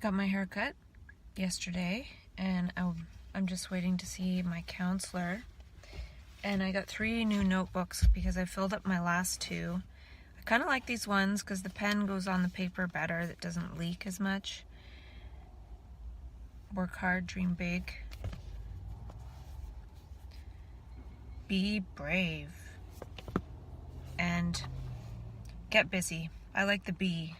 Got my hair cut yesterday, and I'm just waiting to see my counselor. And I got 3 new notebooks because I filled up my last 2. I kind of like these ones because the pen goes on the paper better. It doesn't leak as much. Work hard, dream big. Be brave. And get busy. I like the bee.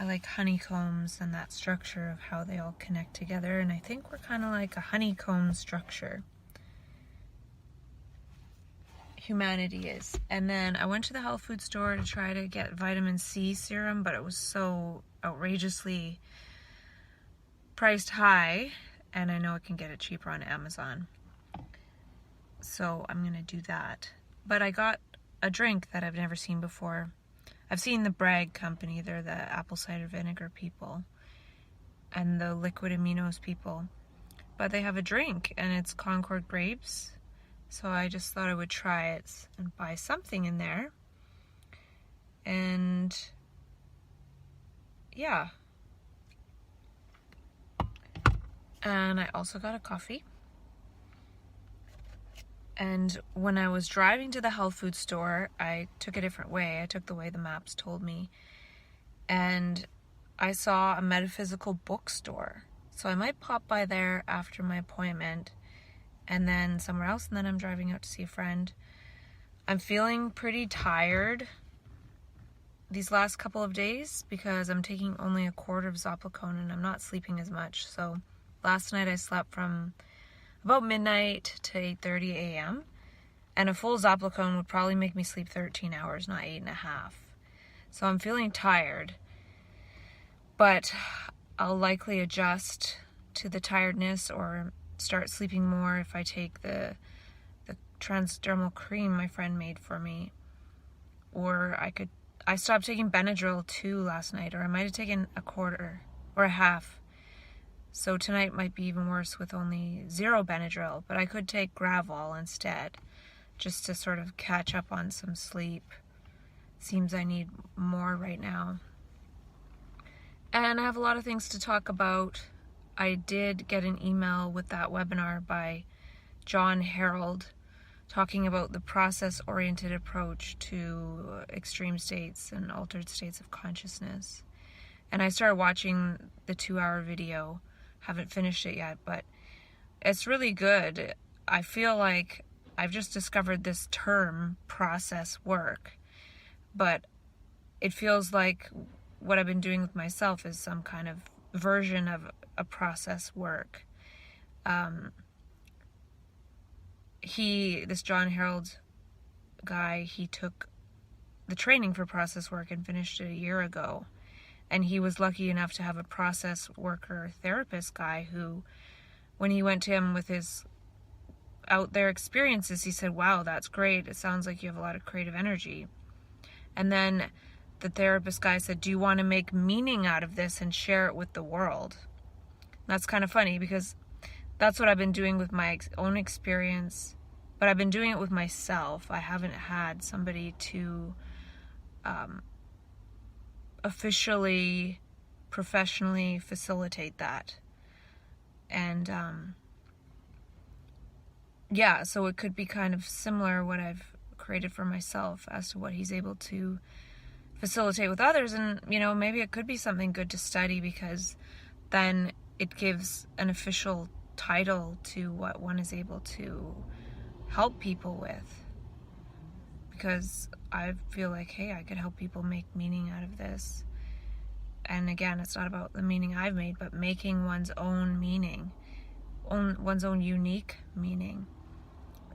I like honeycombs and that structure of how they all connect together, and I think we're kind of like a honeycomb structure. Humanity is. And then I went to the health food store to try to get vitamin C serum, but it was so outrageously priced high, and I know I can get it cheaper on Amazon. So I'm going to do that. But I got a drink that I've never seen before. I've seen the Bragg company, they're the apple cider vinegar people, and the liquid aminos people. But they have a drink, and it's Concord grapes. So I just thought I would try it and buy something in there. And yeah. And I also got a coffee. And when I was driving to the health food store, I took a different way. I took the way the maps told me. And I saw a metaphysical bookstore. So I might pop by there after my appointment and then somewhere else. And then I'm driving out to see a friend. I'm feeling pretty tired these last couple of days because I'm taking only a quarter of Zopicone and I'm not sleeping as much. So last night I slept from about midnight to 8:30 a.m. And a full Zopicone would probably make me sleep 13 hours, not 8.5. So I'm feeling tired. But I'll likely adjust to the tiredness or start sleeping more if I take the transdermal cream my friend made for me. Or I stopped taking Benadryl too last night, or I might have taken a quarter or a half. So tonight might be even worse with only 0 Benadryl, but I could take Gravol instead, just to sort of catch up on some sleep. Seems I need more right now. And I have a lot of things to talk about. I did get an email with that webinar by John Harold talking about the process-oriented approach to extreme states and altered states of consciousness. And I started watching the 2-hour video. Haven't finished it yet, but it's really good. I feel like I've just discovered this term, process work, but it feels like what I've been doing with myself is some kind of version of a process work. This John Harold guy, he took the training for process work and finished it a year ago. And he was lucky enough to have a process worker therapist guy who, when he went to him with his out there experiences, he said, "Wow, that's great. It sounds like you have a lot of creative energy." And then the therapist guy said, "Do you want to make meaning out of this and share it with the world?" That's kind of funny because that's what I've been doing with my own experience, but I've been doing it with myself. I haven't had somebody to officially, professionally facilitate that. And yeah, so it could be kind of similar what I've created for myself as to what he's able to facilitate with others. And maybe it could be something good to study, because then it gives an official title to what one is able to help people with. Because I feel like, hey, I could help people make meaning out of this. And again, it's not about the meaning I've made, but making one's own meaning, one's own unique meaning.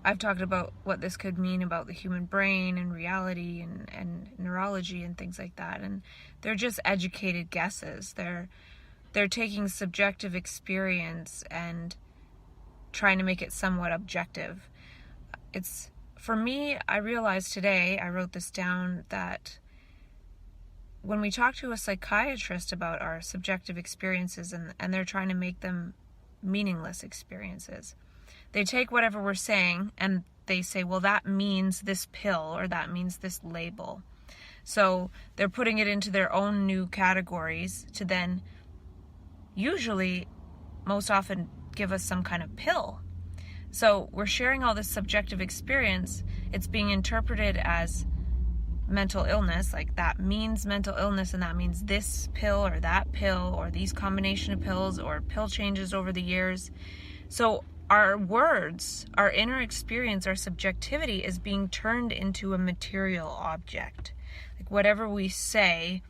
I've talked about what this could mean about the human brain and reality and neurology and things like that. And they're just educated guesses. They're taking subjective experience and trying to make it somewhat objective. For me, I realized today, I wrote this down, that when we talk to a psychiatrist about our subjective experiences and they're trying to make them meaningless experiences, they take whatever we're saying and they say, well, that means this pill or that means this label. So they're putting it into their own new categories to then usually, most often, give us some kind of pill. So we're sharing all this subjective experience. It's being interpreted as mental illness, like that means mental illness, and that means this pill or that pill or these combination of pills or pill changes over the years. So our words, our inner experience, our subjectivity is being turned into a material object. Like whatever we say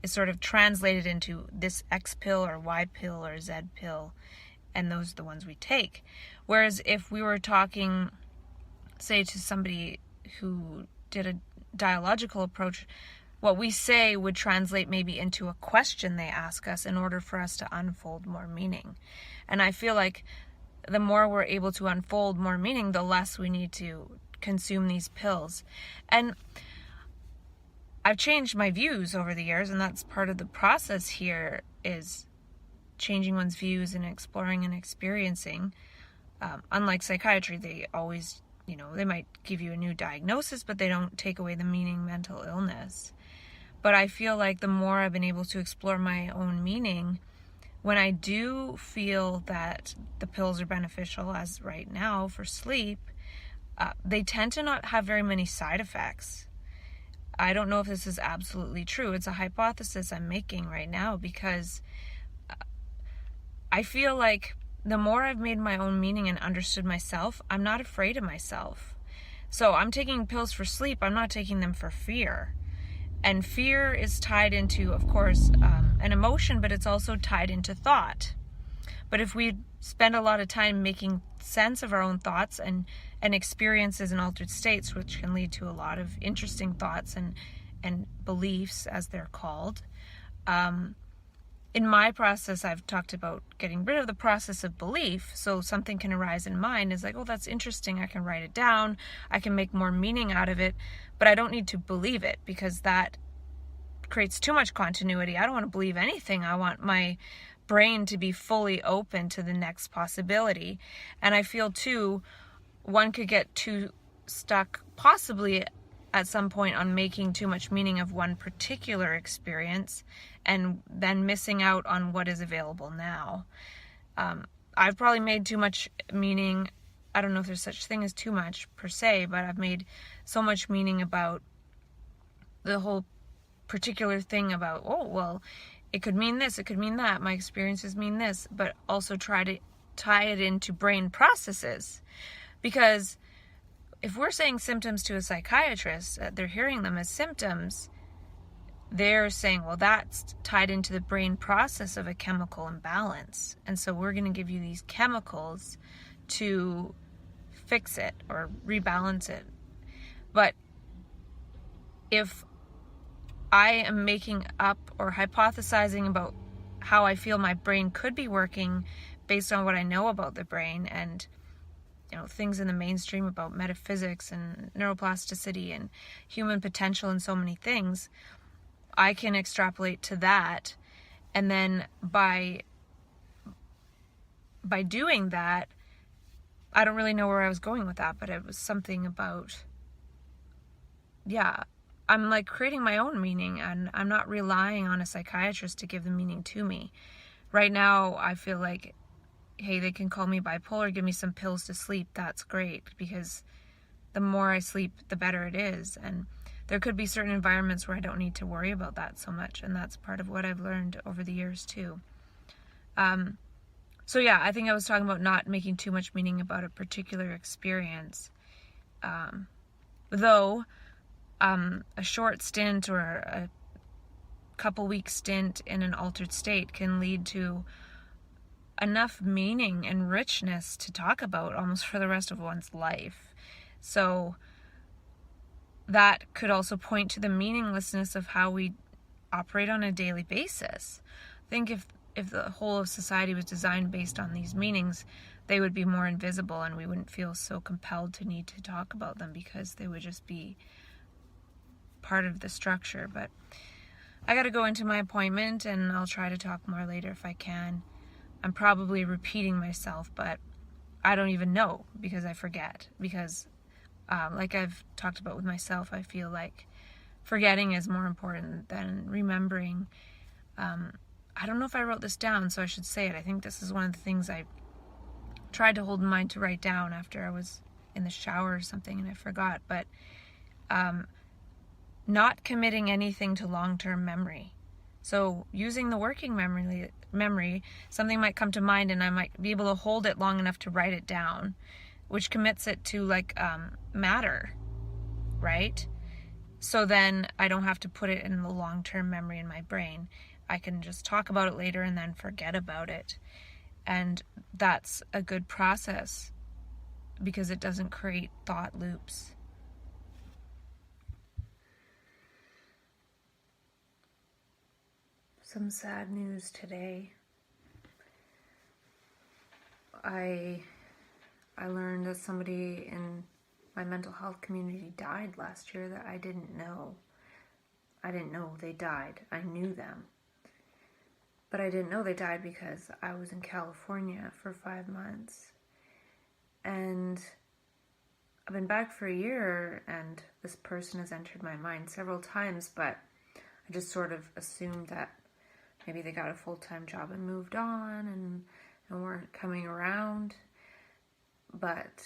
is sort of translated into this X pill or Y pill or Z pill, and those are the ones we take. Whereas if we were talking, say, to somebody who did a dialogical approach, what we say would translate maybe into a question they ask us in order for us to unfold more meaning. And I feel like the more we're able to unfold more meaning, the less we need to consume these pills. And I've changed my views over the years, and that's part of the process here, is changing one's views and exploring and experiencing. Unlike psychiatry, they always, they might give you a new diagnosis, but they don't take away the meaning mental illness. But I feel like the more I've been able to explore my own meaning, when I do feel that the pills are beneficial, as right now for sleep, they tend to not have very many side effects. I don't know if this is absolutely true. It's a hypothesis I'm making right now, because I feel like the more I've made my own meaning and understood myself, I'm not afraid of myself. So I'm taking pills for sleep. I'm not taking them for fear. And fear is tied into, of course, an emotion, but it's also tied into thought. But if we spend a lot of time making sense of our own thoughts and experiences in altered states, which can lead to a lot of interesting thoughts and beliefs, as they're called. In my process, I've talked about getting rid of the process of belief. So something can arise in mind is like, oh, that's interesting. I can write it down. I can make more meaning out of it, but I don't need to believe it, because that creates too much continuity. I don't want to believe anything. I want my brain to be fully open to the next possibility. And I feel too, one could get too stuck possibly at some point on making too much meaning of one particular experience and then missing out on what is available now. I've probably made too much meaning. I don't know if there's such thing as too much per se, but I've made so much meaning about the whole particular thing about, oh, well, it could mean this, it could mean that, my experiences mean this, but also try to tie it into brain processes. Because if we're saying symptoms to a psychiatrist, they're hearing them as symptoms, they're saying, well, that's tied into the brain process of a chemical imbalance. And so we're going to give you these chemicals to fix it or rebalance it. But if I am making up or hypothesizing about how I feel my brain could be working based on what I know about the brain and things in the mainstream about metaphysics and neuroplasticity and human potential and so many things, I can extrapolate to that. And then by doing that, I don't really know where I was going with that, but it was something about, I'm like creating my own meaning, and I'm not relying on a psychiatrist to give the meaning to me. Right now, I feel like, hey, they can call me bipolar, give me some pills to sleep. That's great, because the more I sleep, the better it is. And there could be certain environments where I don't need to worry about that so much. And that's part of what I've learned over the years too. So yeah, I think I was talking about not making too much meaning about a particular experience. Though a short stint or a couple week stint in an altered state can lead to enough meaning and richness to talk about almost for the rest of one's life. So that could also point to the meaninglessness of how we operate on a daily basis. I think if the whole of society was designed based on these meanings, they would be more invisible and we wouldn't feel so compelled to need to talk about them, because they would just be part of the structure. But I got to go into my appointment, and I'll try to talk more later if I can. I'm probably repeating myself, but I don't even know, because I forget. Because like I've talked about with myself, I feel like forgetting is more important than remembering. I don't know if I wrote this down, so I should say it. I think this is one of the things I tried to hold in mind to write down after I was in the shower or something and I forgot. But not committing anything to long-term memory. So using the working memory, something might come to mind and I might be able to hold it long enough to write it down, which commits it to like matter, right? So then I don't have to put it in the long-term memory in my brain. I can just talk about it later and then forget about it. And that's a good process because it doesn't create thought loops. Some sad news today. I learned that somebody in my mental health community died last year that I didn't know. I didn't know they died. I knew them. But I didn't know they died because I was in California for 5 months. And I've been back for a year, and this person has entered my mind several times, but I just sort of assumed that maybe they got a full-time job and moved on and weren't coming around. But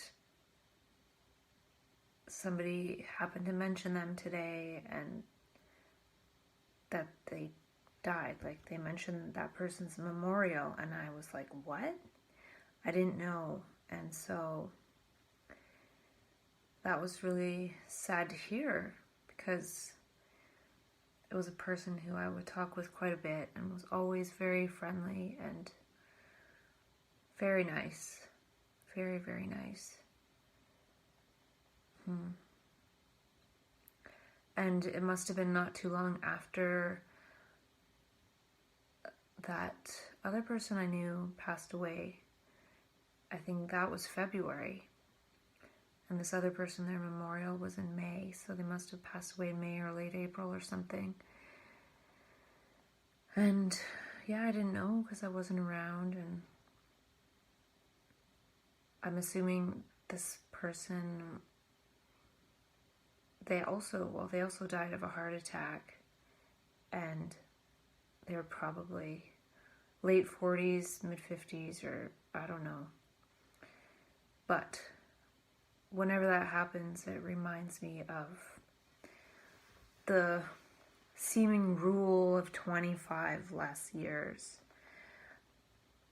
somebody happened to mention them today and that they died. Like, they mentioned that person's memorial, and I was like, what? I didn't know. And so that was really sad to hear because it was a person who I would talk with quite a bit and was always very friendly and very nice. Very, very nice. And it must have been not too long after that other person I knew passed away. I think that was February. And this other person, their memorial was in May, so they must have passed away in May or late April or something. And yeah, I didn't know because I wasn't around, and I'm assuming this person, they also died of a heart attack, and they were probably late 40s, mid 50s, or I don't know. But whenever that happens, it reminds me of the seeming rule of 25 less years.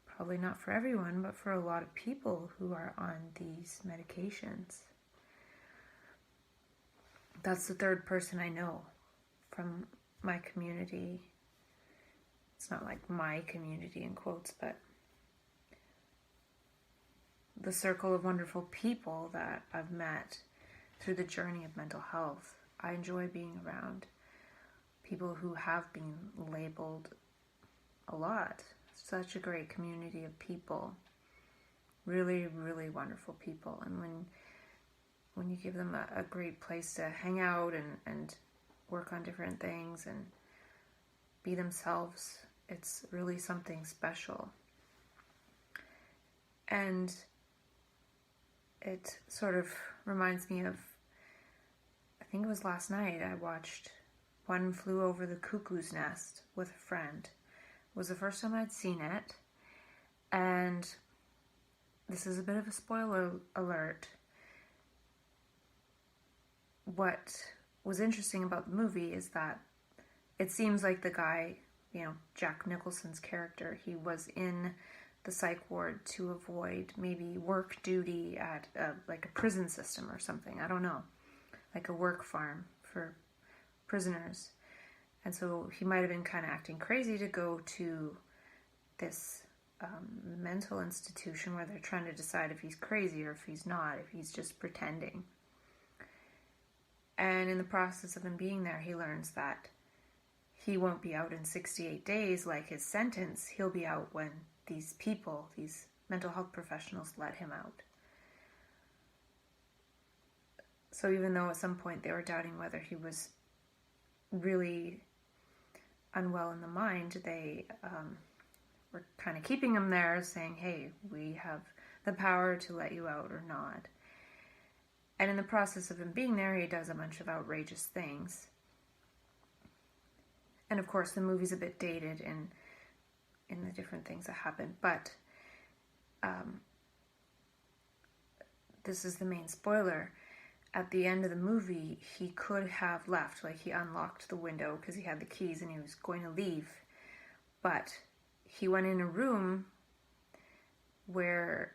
Probably not for everyone, but for a lot of people who are on these medications. That's the third person I know from my community. It's not like my community in quotes, but the circle of wonderful people that I've met through the journey of mental health. I enjoy being around people who have been labeled a lot. Such a great community of people. Really, really wonderful people. And when you give them a great place to hang out and work on different things and be themselves, it's really something special. And it sort of reminds me of, I think it was last night, I watched One Flew Over the Cuckoo's Nest with a friend. It was the first time I'd seen it, and this is a bit of a spoiler alert. What was interesting about the movie is that it seems like the guy, Jack Nicholson's character, he was in the psych ward to avoid maybe work duty at like a prison system or something. I don't know, like a work farm for prisoners. And so he might have been kind of acting crazy to go to this mental institution where they're trying to decide if he's crazy or if he's not, if he's just pretending. And in the process of him being there, he learns that he won't be out in 68 days like his sentence. He'll be out when these people, these mental health professionals, let him out. So even though at some point they were doubting whether he was really unwell in the mind, they were kind of keeping him there, saying, hey, we have the power to let you out or not. And in the process of him being there, he does a bunch of outrageous things. And of course, the movie's a bit dated in in the different things that happened. But this is the main spoiler. At the end of the movie, he could have left. Like, he unlocked the window because he had the keys and he was going to leave. But he went in a room where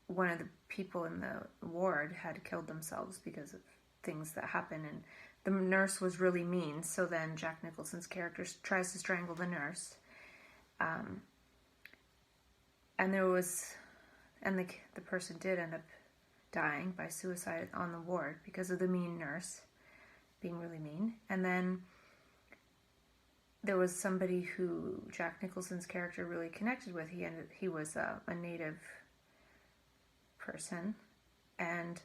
one of the people in the ward had killed themselves because of things that happened, and the nurse was really mean. So then Jack Nicholson's character tries to strangle the nurse, and the person did end up dying by suicide on the ward because of the mean nurse being really mean. And then there was somebody who Jack Nicholson's character really connected with. He was a native person, and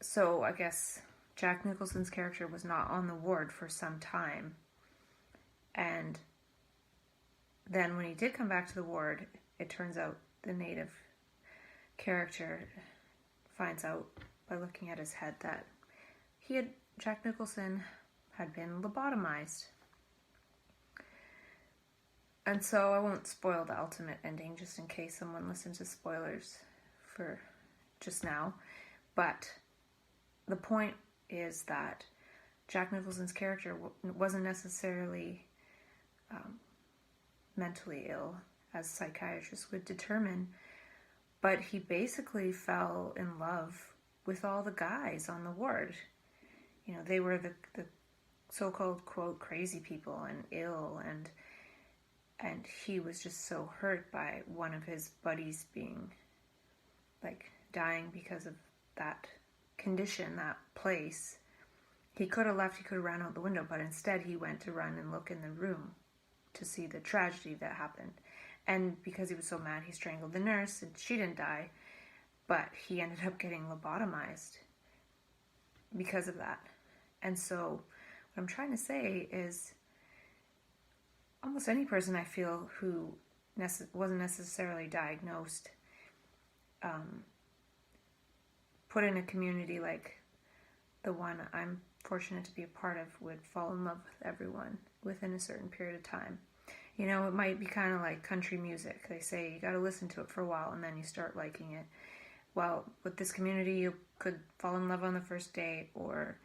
so I guess Jack Nicholson's character was not on the ward for some time, and then when he did come back to the ward, it turns out the native character finds out by looking at his head that Jack Nicholson had been lobotomized. And so I won't spoil the ultimate ending just in case someone listens to spoilers for just now. But the point is that Jack Nicholson's character wasn't necessarily mentally ill, as psychiatrists would determine, but he basically fell in love with all the guys on the ward. You know, they were the so-called, quote, crazy people and ill, and he was just so hurt by one of his buddies being, like, dying because of that condition, that place. He could have left, he could have ran out the window, but instead he went to run and look in the room to see the tragedy that happened. And because he was so mad, he strangled the nurse, and she didn't die, but he ended up getting lobotomized because of that. And so what I'm trying to say is, almost any person I feel who wasn't necessarily diagnosed, put in a community like the one I'm fortunate to be a part of, would fall in love with everyone within a certain period of time. You know, it might be kind of like country music. They say you got to listen to it for a while and then you start liking it. Well, with this community, you could fall in love on the first date, or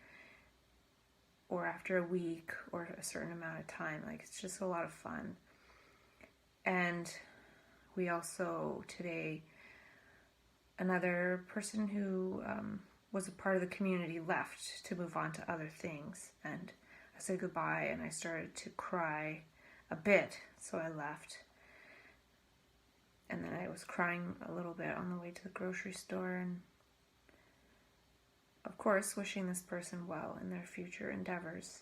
after a week, or a certain amount of time. Like, it's just a lot of fun. And we also today, another person who was a part of the community left to move on to other things, and I said goodbye, and I started to cry a bit, so I left. And then I was crying a little bit on the way to the grocery store, and of course wishing this person well in their future endeavors.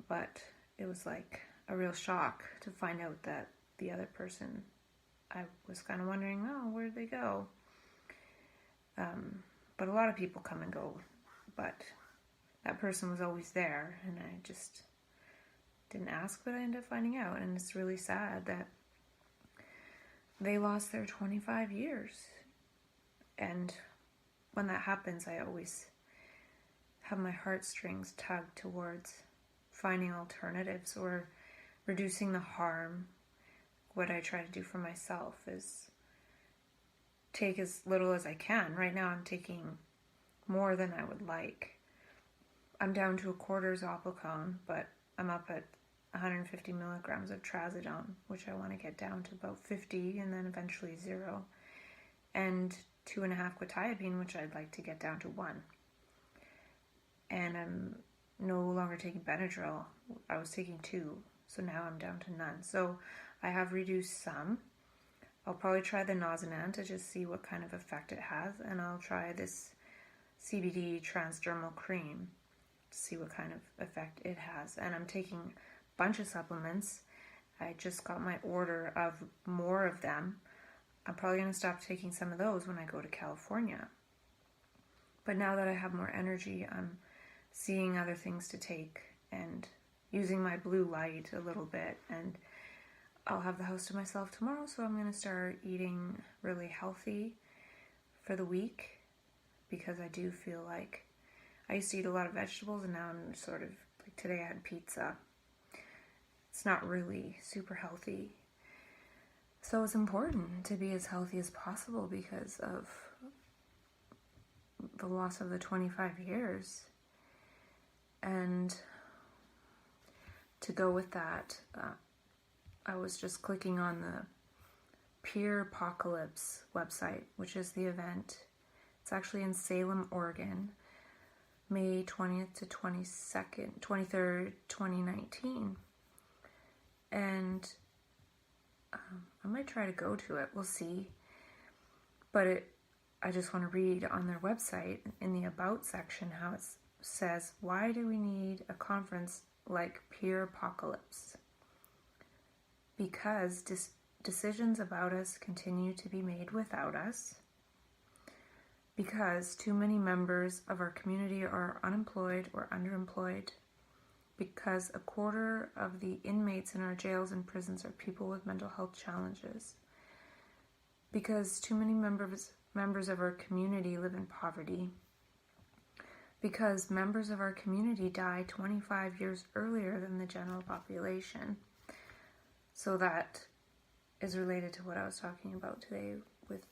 But it was like a real shock to find out that the other person, I was kind of wondering, oh, where did they go? But a lot of people come and go, but that person was always there, and I just didn't ask, but I ended up finding out. And it's really sad that they lost their 25 years. And when that happens, I always have my heartstrings tugged towards finding alternatives or reducing the harm. What I try to do for myself is take as little as I can. Right now I'm taking more than I would like. I'm down to a quarter Zopicone, but I'm up at 150 milligrams of trazodone, which I want to get down to about 50 and then eventually 0. And 2.5 quetiapine, which I'd like to get down to 1. And I'm no longer taking Benadryl. I was taking 2, so now I'm down to none. So I have reduced some. I'll probably try the Nasonex to just see what kind of effect it has, and I'll try this CBD transdermal cream to see what kind of effect it has. And I'm taking a bunch of supplements. I just got my order of more of them. I'm probably going to stop taking some of those when I go to California. But now that I have more energy, I'm seeing other things to take and using my blue light a little bit, and I'll have the house to myself tomorrow, so I'm going to start eating really healthy for the week, because I do feel like I used to eat a lot of vegetables, and now I'm sort of, like today I had pizza. it's not really super healthy. So it's important to be as healthy as possible because of the loss of the 25 years. And to go with that, I was just clicking on the Peer Apocalypse website, which is the event. It's actually in Salem, Oregon, May 20th to 23rd, 2019. And I might try to go to it. We'll see. But I just want to read on their website in the About section how it says, why do we need a conference like Peer Apocalypse? Because decisions about us continue to be made without us. Because too many members of our community are unemployed or underemployed. Because a quarter of the inmates in our jails and prisons are people with mental health challenges. Because too many members of our community live in poverty. Because members of our community die 25 years earlier than the general population. So that is related to what I was talking about today with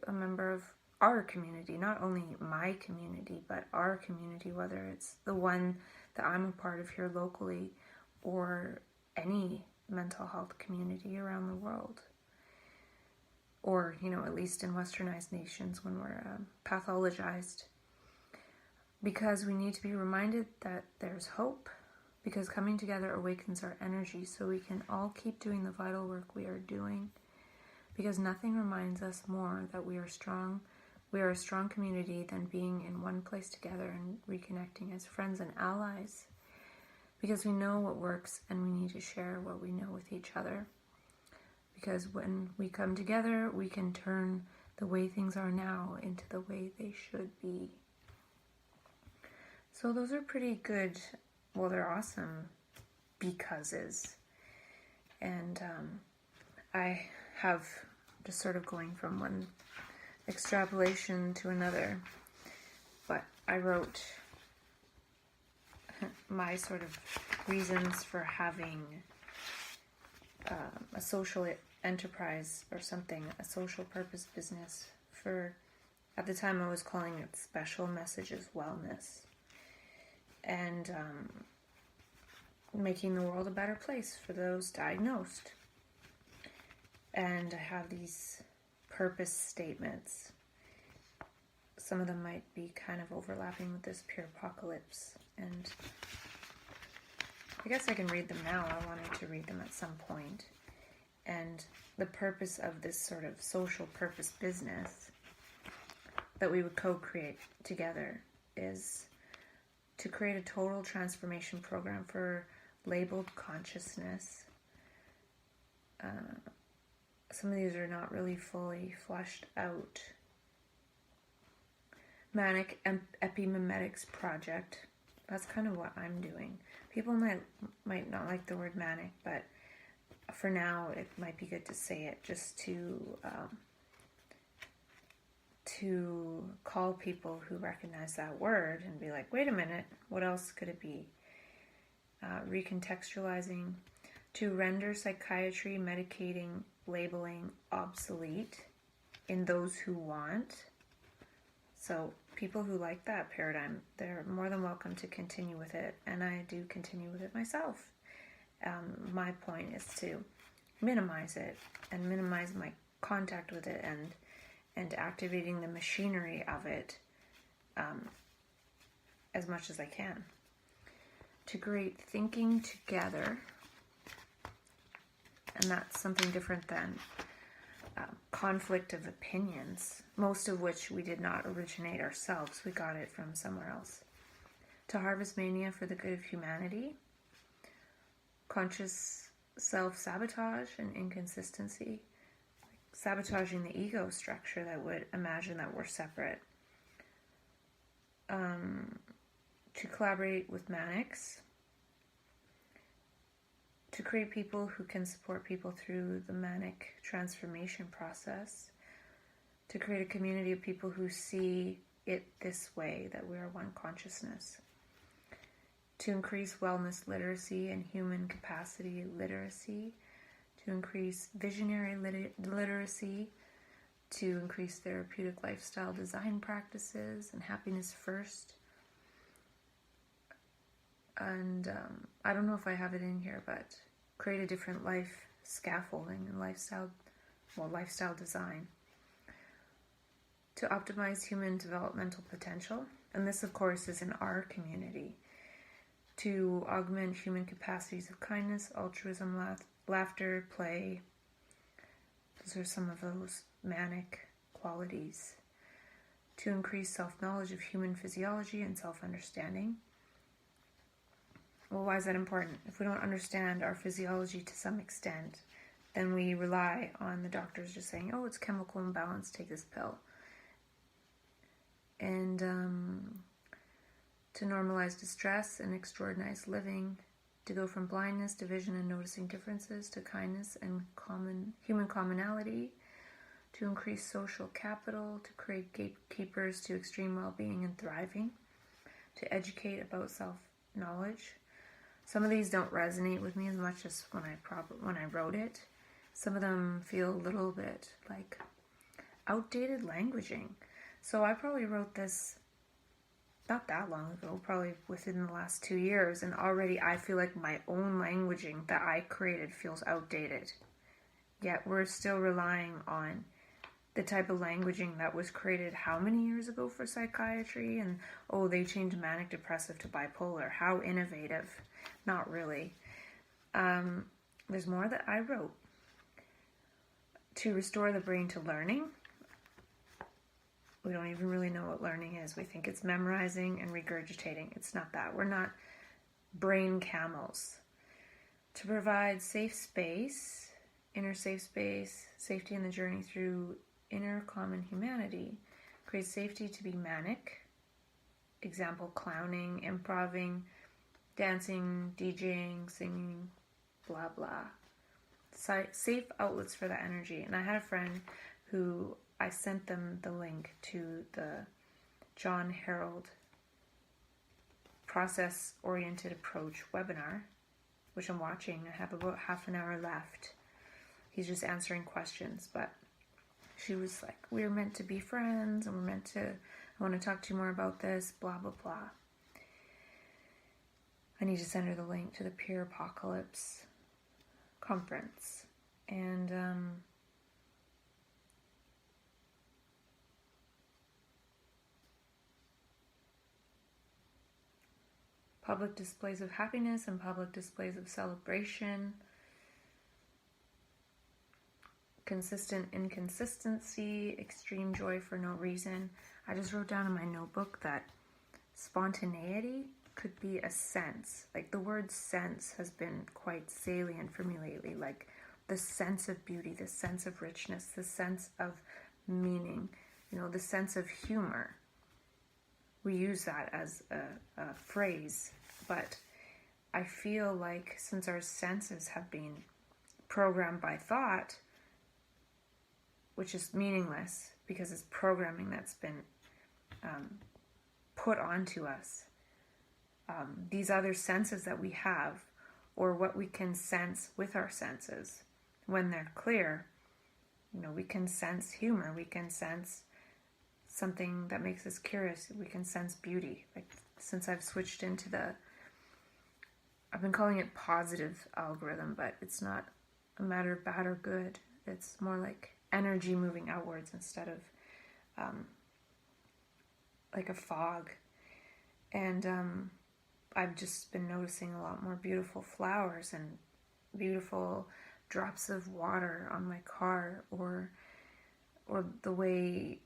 a member of our community, not only my community, but our community, whether it's the one that I'm a part of here locally or any mental health community around the world. Or, at least in westernized nations when we're pathologized. Because we need to be reminded that there's hope. Because coming together awakens our energy so we can all keep doing the vital work we are doing. Because nothing reminds us more that we are strong. We are a strong community than being in one place together and reconnecting as friends and allies. Because we know what works and we need to share what we know with each other. Because when we come together, we can turn the way things are now into the way they should be. So those are pretty good, well, they're awesome becauses. And I have just sort of going from one extrapolation to another. But I wrote my sort of reasons for having a social enterprise or something, a social purpose business for, at the time I was calling it Special Messages Wellness, and making the world a better place for those diagnosed. And I have these purpose statements. Some of them might be kind of overlapping with this Peer Apocalypse, and I guess I can read them now. I wanted to read them at some point. And the purpose of this sort of social purpose business that we would co-create together is to create a total transformation program for labeled consciousness. Some of these are not really fully fleshed out. Manic Epimemetics Project. That's kind of what I'm doing. People might not like the word manic, but for now it might be good to say it just to call people who recognize that word and be like, wait a minute, what else could it be? Recontextualizing, to render psychiatry, medicating, labeling obsolete in those who want. So people who like that paradigm, they're more than welcome to continue with it, and I do continue with it myself. My point is to minimize it and minimize my contact with it and activating the machinery of it as much as I can. To create thinking together, and that's something different than conflict of opinions, most of which we did not originate ourselves. We got it from somewhere else. To harvest mania for the good of humanity, conscious self-sabotage and inconsistency, sabotaging the ego structure that would imagine that we're separate. To collaborate with manics, to create people who can support people through the manic transformation process, to create a community of people who see it this way, that we are one consciousness, to increase wellness literacy and human capacity literacy, to increase visionary literacy, to increase therapeutic lifestyle design practices and happiness first. And I don't know if I have it in here, but create a different life scaffolding and lifestyle design to optimize human developmental potential. And this, of course, is in our community. To augment human capacities of kindness, altruism, laughter, play. Those are some of those manic qualities. To increase self-knowledge of human physiology and self-understanding. Well, why is that important? If we don't understand our physiology to some extent, then we rely on the doctors just saying, oh, it's chemical imbalance, take this pill. And to normalize distress and extraordinarize living, to go from blindness to vision and noticing differences, to kindness and human commonality, to increase social capital, to create gatekeepers to extreme well-being and thriving, to educate about self-knowledge. Some of these don't resonate with me as much as when I wrote it. Some of them feel a little bit like outdated languaging. So I probably wrote this not that long ago, probably within the last 2 years, and already I feel like my own languaging that I created feels outdated. Yet we're still relying on the type of languaging that was created how many years ago for psychiatry? And oh, they changed manic depressive to bipolar. How innovative. Not really. There's more that I wrote. To restore the brain to learning. We don't even really know what learning is. We think it's memorizing and regurgitating. It's not that. We're not brain camels. To provide safe space, inner safe space, safety in the journey through inner common humanity. Create safety to be manic. Example, clowning, improving, dancing, DJing, singing, blah, blah. Safe outlets for that energy. And I had a friend who I sent them the link to the John Harold Process-Oriented Approach webinar, which I'm watching. I have about half an hour left. He's just answering questions, but she was like, we're meant to be friends, and I want to talk to you more about this, blah, blah, blah. I need to send her the link to the Peer Apocalypse conference. And public displays of happiness and public displays of celebration. Consistent inconsistency, extreme joy for no reason. I just wrote down in my notebook that spontaneity could be a sense. Like the word sense has been quite salient for me lately. Like the sense of beauty, the sense of richness, the sense of meaning, the sense of humor. We use that as a phrase, but I feel like since our senses have been programmed by thought, which is meaningless because it's programming that's been put onto us, these other senses that we have, or what we can sense with our senses, when they're clear, we can sense humor, we can sense something that makes us curious, we can sense beauty. Like since I've switched into I've been calling it positive algorithm, but it's not a matter of bad or good. It's more like energy moving outwards instead of like a fog. And I've just been noticing a lot more beautiful flowers and beautiful drops of water on my car, or the way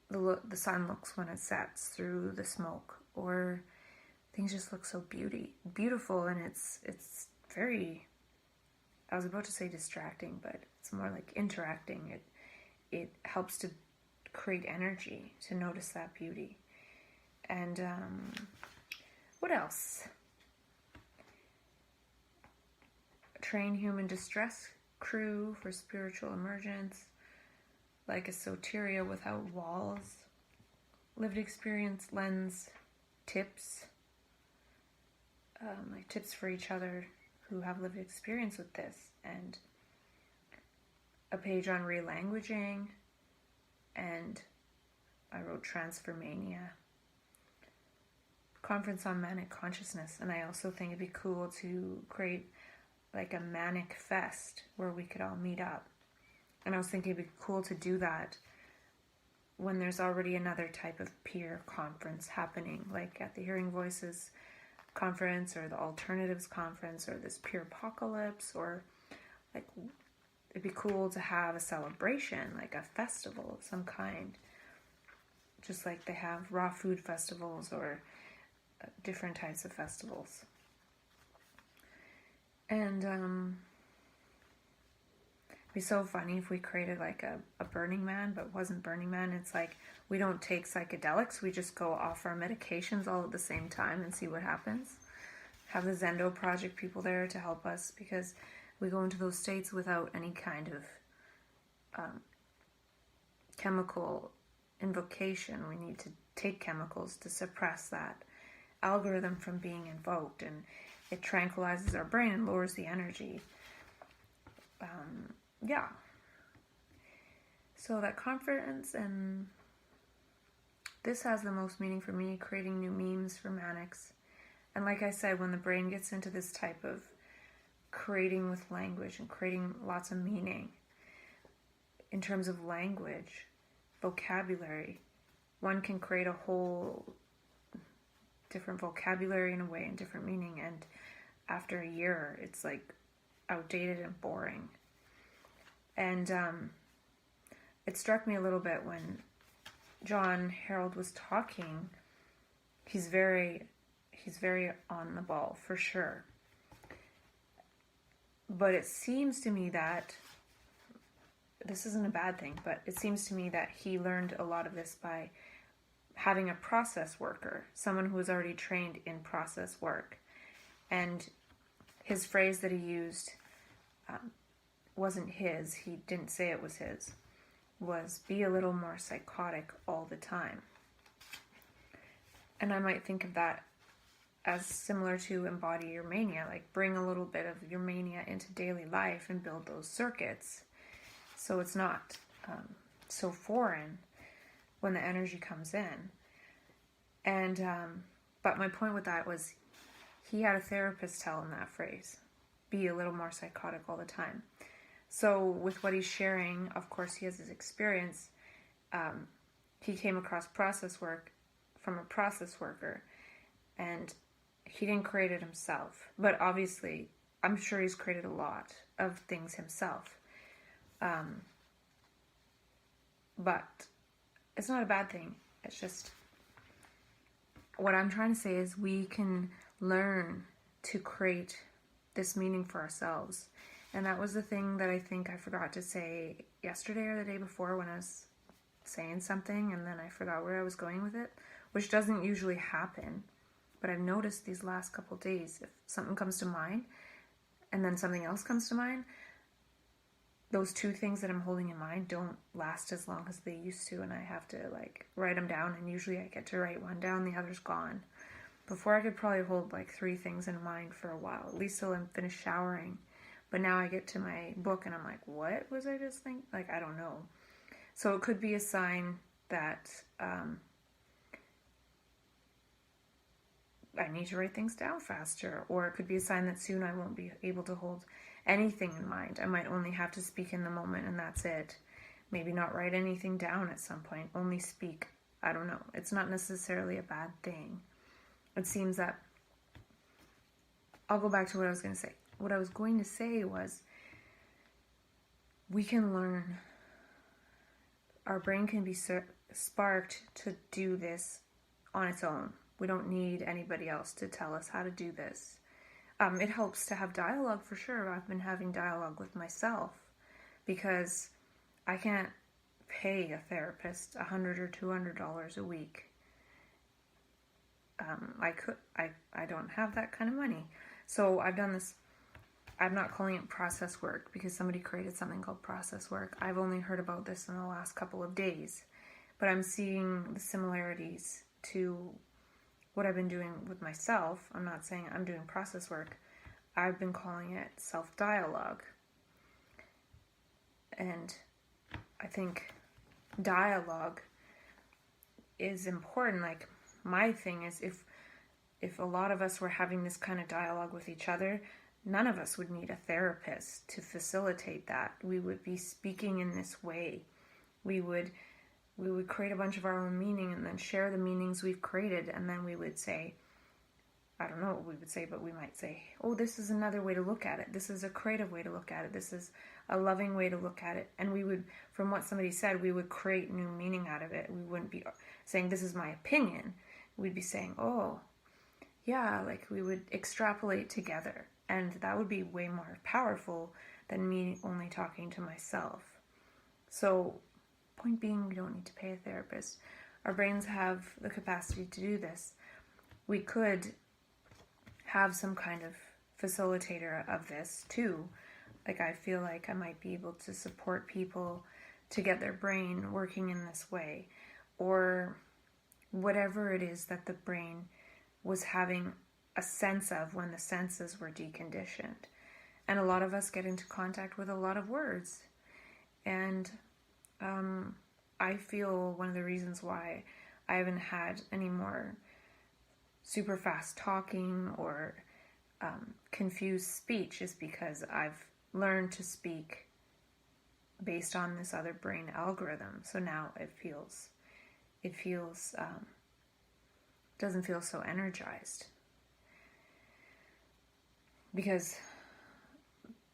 the sun looks when it sets through the smoke, or things just look so beautiful, and it's very, I was about to say distracting, but it's more like interacting. It helps to create energy to notice that beauty. And what else? Train human distress crew for spiritual emergence, like a soteria without walls. Lived experience lens tips. like tips for each other who have lived experience with this, and a page on relanguaging, and I wrote Transformania, conference on manic consciousness. And I also think it'd be cool to create like a manic fest where we could all meet up. And I was thinking it'd be cool to do that when there's already another type of peer conference happening, like at the Hearing Voices conference or the Alternatives conference or this Peer Apocalypse, or like it'd be cool to have a celebration, like a festival of some kind, just like they have raw food festivals or different types of festivals. And it'd be so funny if we created like a Burning Man, but wasn't Burning Man. It's like we don't take psychedelics, we just go off our medications all at the same time and see what happens. Have the Zendo Project people there to help us, because we go into those states without any kind of chemical invocation. We need to take chemicals to suppress that algorithm from being invoked, and it tranquilizes our brain and lowers the energy. Yeah. So that conference, and this has the most meaning for me, creating new memes for manics. And like I said, when the brain gets into this type of creating with language and creating lots of meaning, in terms of language, vocabulary, one can create a whole different vocabulary in a way and different meaning, and after a year it's like outdated and boring. And it struck me a little bit when John Harold was talking. He's very on the ball for sure, but it seems to me that this isn't a bad thing, but it seems to me that he learned a lot of this by having a process worker, someone who was already trained in process work. And his phrase that he used wasn't his, he didn't say it was his, was be a little more psychotic all the time. And I might think of that as similar to embody your mania, like bring a little bit of your mania into daily life and build those circuits so it's not so foreign when the energy comes in. And but my point with that was he had a therapist tell him that phrase, be a little more psychotic all the time. So with what he's sharing, of course he has his experience. He came across process work from a process worker, and he didn't create it himself, but obviously I'm sure he's created a lot of things himself. But it's not a bad thing. It's just, what I'm trying to say is we can learn to create this meaning for ourselves. And that was the thing that I think I forgot to say yesterday or the day before when I was saying something and then I forgot where I was going with it, which doesn't usually happen. But I've noticed these last couple of days, if something comes to mind and then something else comes to mind, those two things that I'm holding in mind don't last as long as they used to, and I have to like write them down, and usually I get to write one down, the other's gone. Before I could probably hold like 3 things in mind for a while, at least till I'm finished showering. But now I get to my book and I'm like, what was I just thinking? Like, I don't know. So it could be a sign that I need to write things down faster, or it could be a sign that soon I won't be able to hold anything in mind. I might only have to speak in the moment and that's it. Maybe not write anything down at some point, only speak. I don't know. It's not necessarily a bad thing. It seems that, I'll go back to what I was going to say. What I was going to say was, we can learn, our brain can be sparked to do this on its own. We don't need anybody else to tell us how to do this. It helps to have dialogue for sure. I've been having dialogue with myself because I can't pay a therapist $100 or $200 a week. I don't have that kind of money. So I've done this. I'm not calling it process work because somebody created something called process work. I've only heard about this in the last couple of days, but I'm seeing the similarities to what I've been doing with myself, I'm not saying I'm doing process work, I've been calling it self-dialogue. And I think dialogue is important. Like, my thing is, if a lot of us were having this kind of dialogue with each other, none of us would need a therapist to facilitate that. We would be speaking in this way. We would create a bunch of our own meaning and then share the meanings we've created, and then we would say, I don't know what we would say, but we might say, oh, this is another way to look at it. This is a creative way to look at it. This is a loving way to look at it. And we would, from what somebody said, we would create new meaning out of it. We wouldn't be saying, this is my opinion. We'd be saying, oh, yeah, like we would extrapolate together. And that would be way more powerful than me only talking to myself. So, point being, we don't need to pay a therapist. Our brains have the capacity to do this. We could have some kind of facilitator of this too. Like, I feel like I might be able to support people to get their brain working in this way, or whatever it is that the brain was having a sense of when the senses were deconditioned. And a lot of us get into contact with a lot of words. And I feel one of the reasons why I haven't had any more super fast talking or confused speech is because I've learned to speak based on this other brain algorithm. So now it doesn't feel so energized, because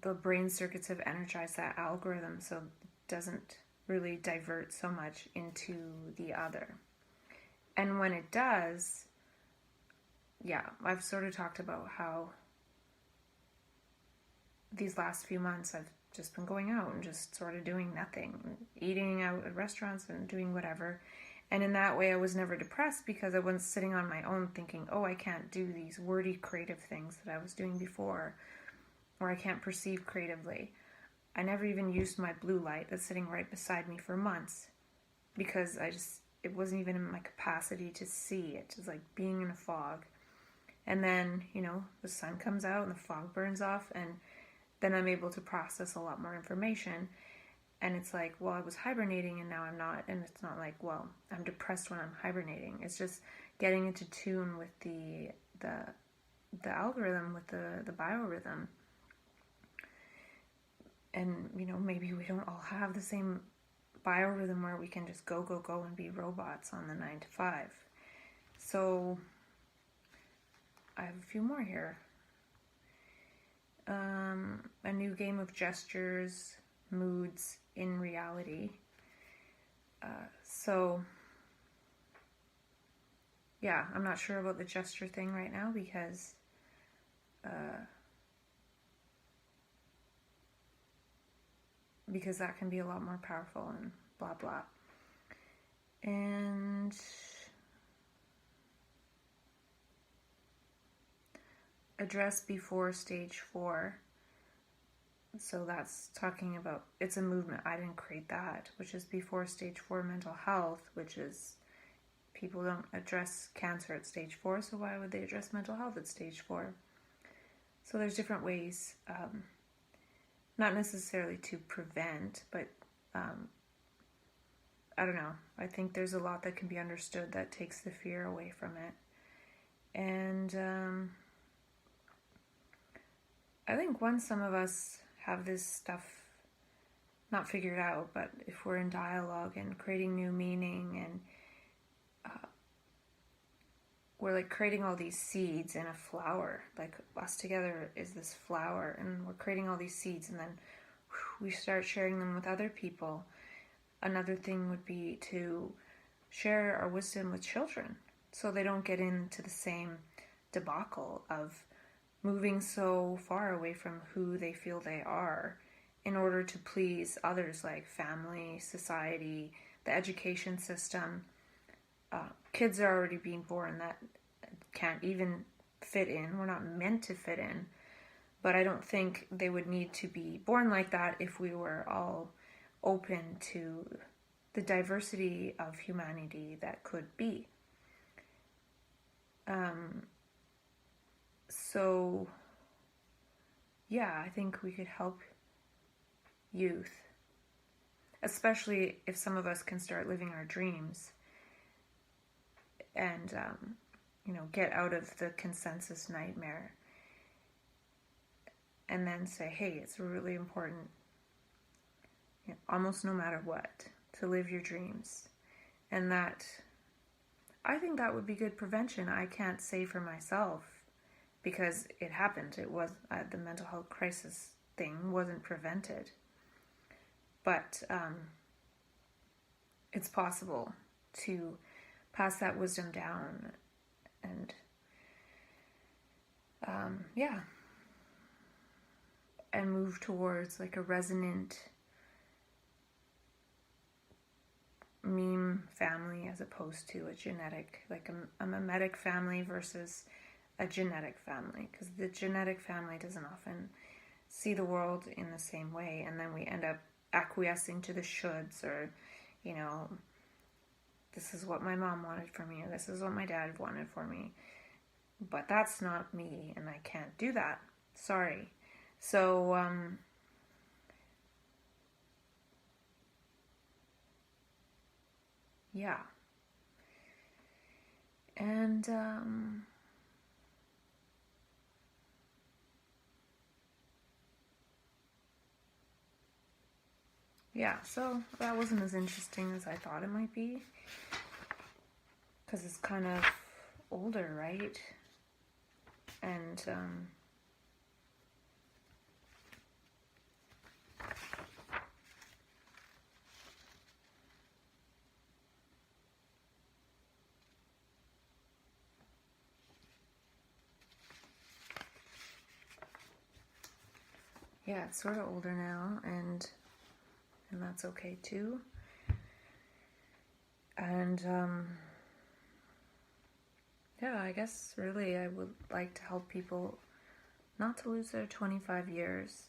the brain circuits have energized that algorithm, so it doesn't really divert so much into the other. And when it does, yeah, I've sort of talked about how these last few months I've just been going out and just sort of doing nothing, eating out at restaurants and doing whatever. And in that way, I was never depressed because I wasn't sitting on my own thinking, oh, I can't do these wordy creative things that I was doing before, or I can't perceive creatively. I never even used my blue light that's sitting right beside me for months because it wasn't even in my capacity to see it. It's like being in a fog. And then, the sun comes out and the fog burns off, and then I'm able to process a lot more information. And it's like, well, I was hibernating and now I'm not. And it's not like, well, I'm depressed when I'm hibernating. It's just getting into tune with the algorithm, with the biorhythm. And, maybe we don't all have the same biorhythm where we can just go and be robots on the 9 to 5. So I have a few more here. A new game of gestures, moods in reality. Yeah, I'm not sure about the gesture thing right now because that can be a lot more powerful and blah blah. And address before stage 4. So that's talking about, it's a movement. I didn't create that, which is before stage 4 mental health, which is people don't address cancer at stage 4, so why would they address mental health at stage 4? So there's different ways, not necessarily to prevent, but I don't know. I think there's a lot that can be understood that takes the fear away from it. And I think once some of us have this stuff not figured out, but if we're in dialogue and creating new meaning, and we're like creating all these seeds in a flower, like us together is this flower, and we're creating all these seeds, and then we start sharing them with other people. Another thing would be to share our wisdom with children so they don't get into the same debacle of moving so far away from who they feel they are in order to please others, like family, society, the education system. Kids are already being born that can't even fit in. We're not meant to fit in. But I don't think they would need to be born like that if we were all open to the diversity of humanity that could be. So, yeah, I think we could help youth, especially if some of us can start living our dreams and, get out of the consensus nightmare and then say, hey, it's really important, almost no matter what, to live your dreams. And that, I think that would be good prevention. I can't say for myself because it happened. It was the mental health crisis thing wasn't prevented. But it's possible to pass that wisdom down and, and move towards like a resonant meme family as opposed to a genetic, like a mimetic family versus a genetic family, because the genetic family doesn't often see the world in the same way, and then we end up acquiescing to the shoulds, or this is what my mom wanted for me, or this is what my dad wanted for me, but that's not me and I can't do that, sorry. So yeah, and yeah, so that wasn't as interesting as I thought it might be, because it's kind of older, right? And yeah, it's sort of older now, and that's okay too. And yeah, I guess really I would like to help people not to lose their 25 years,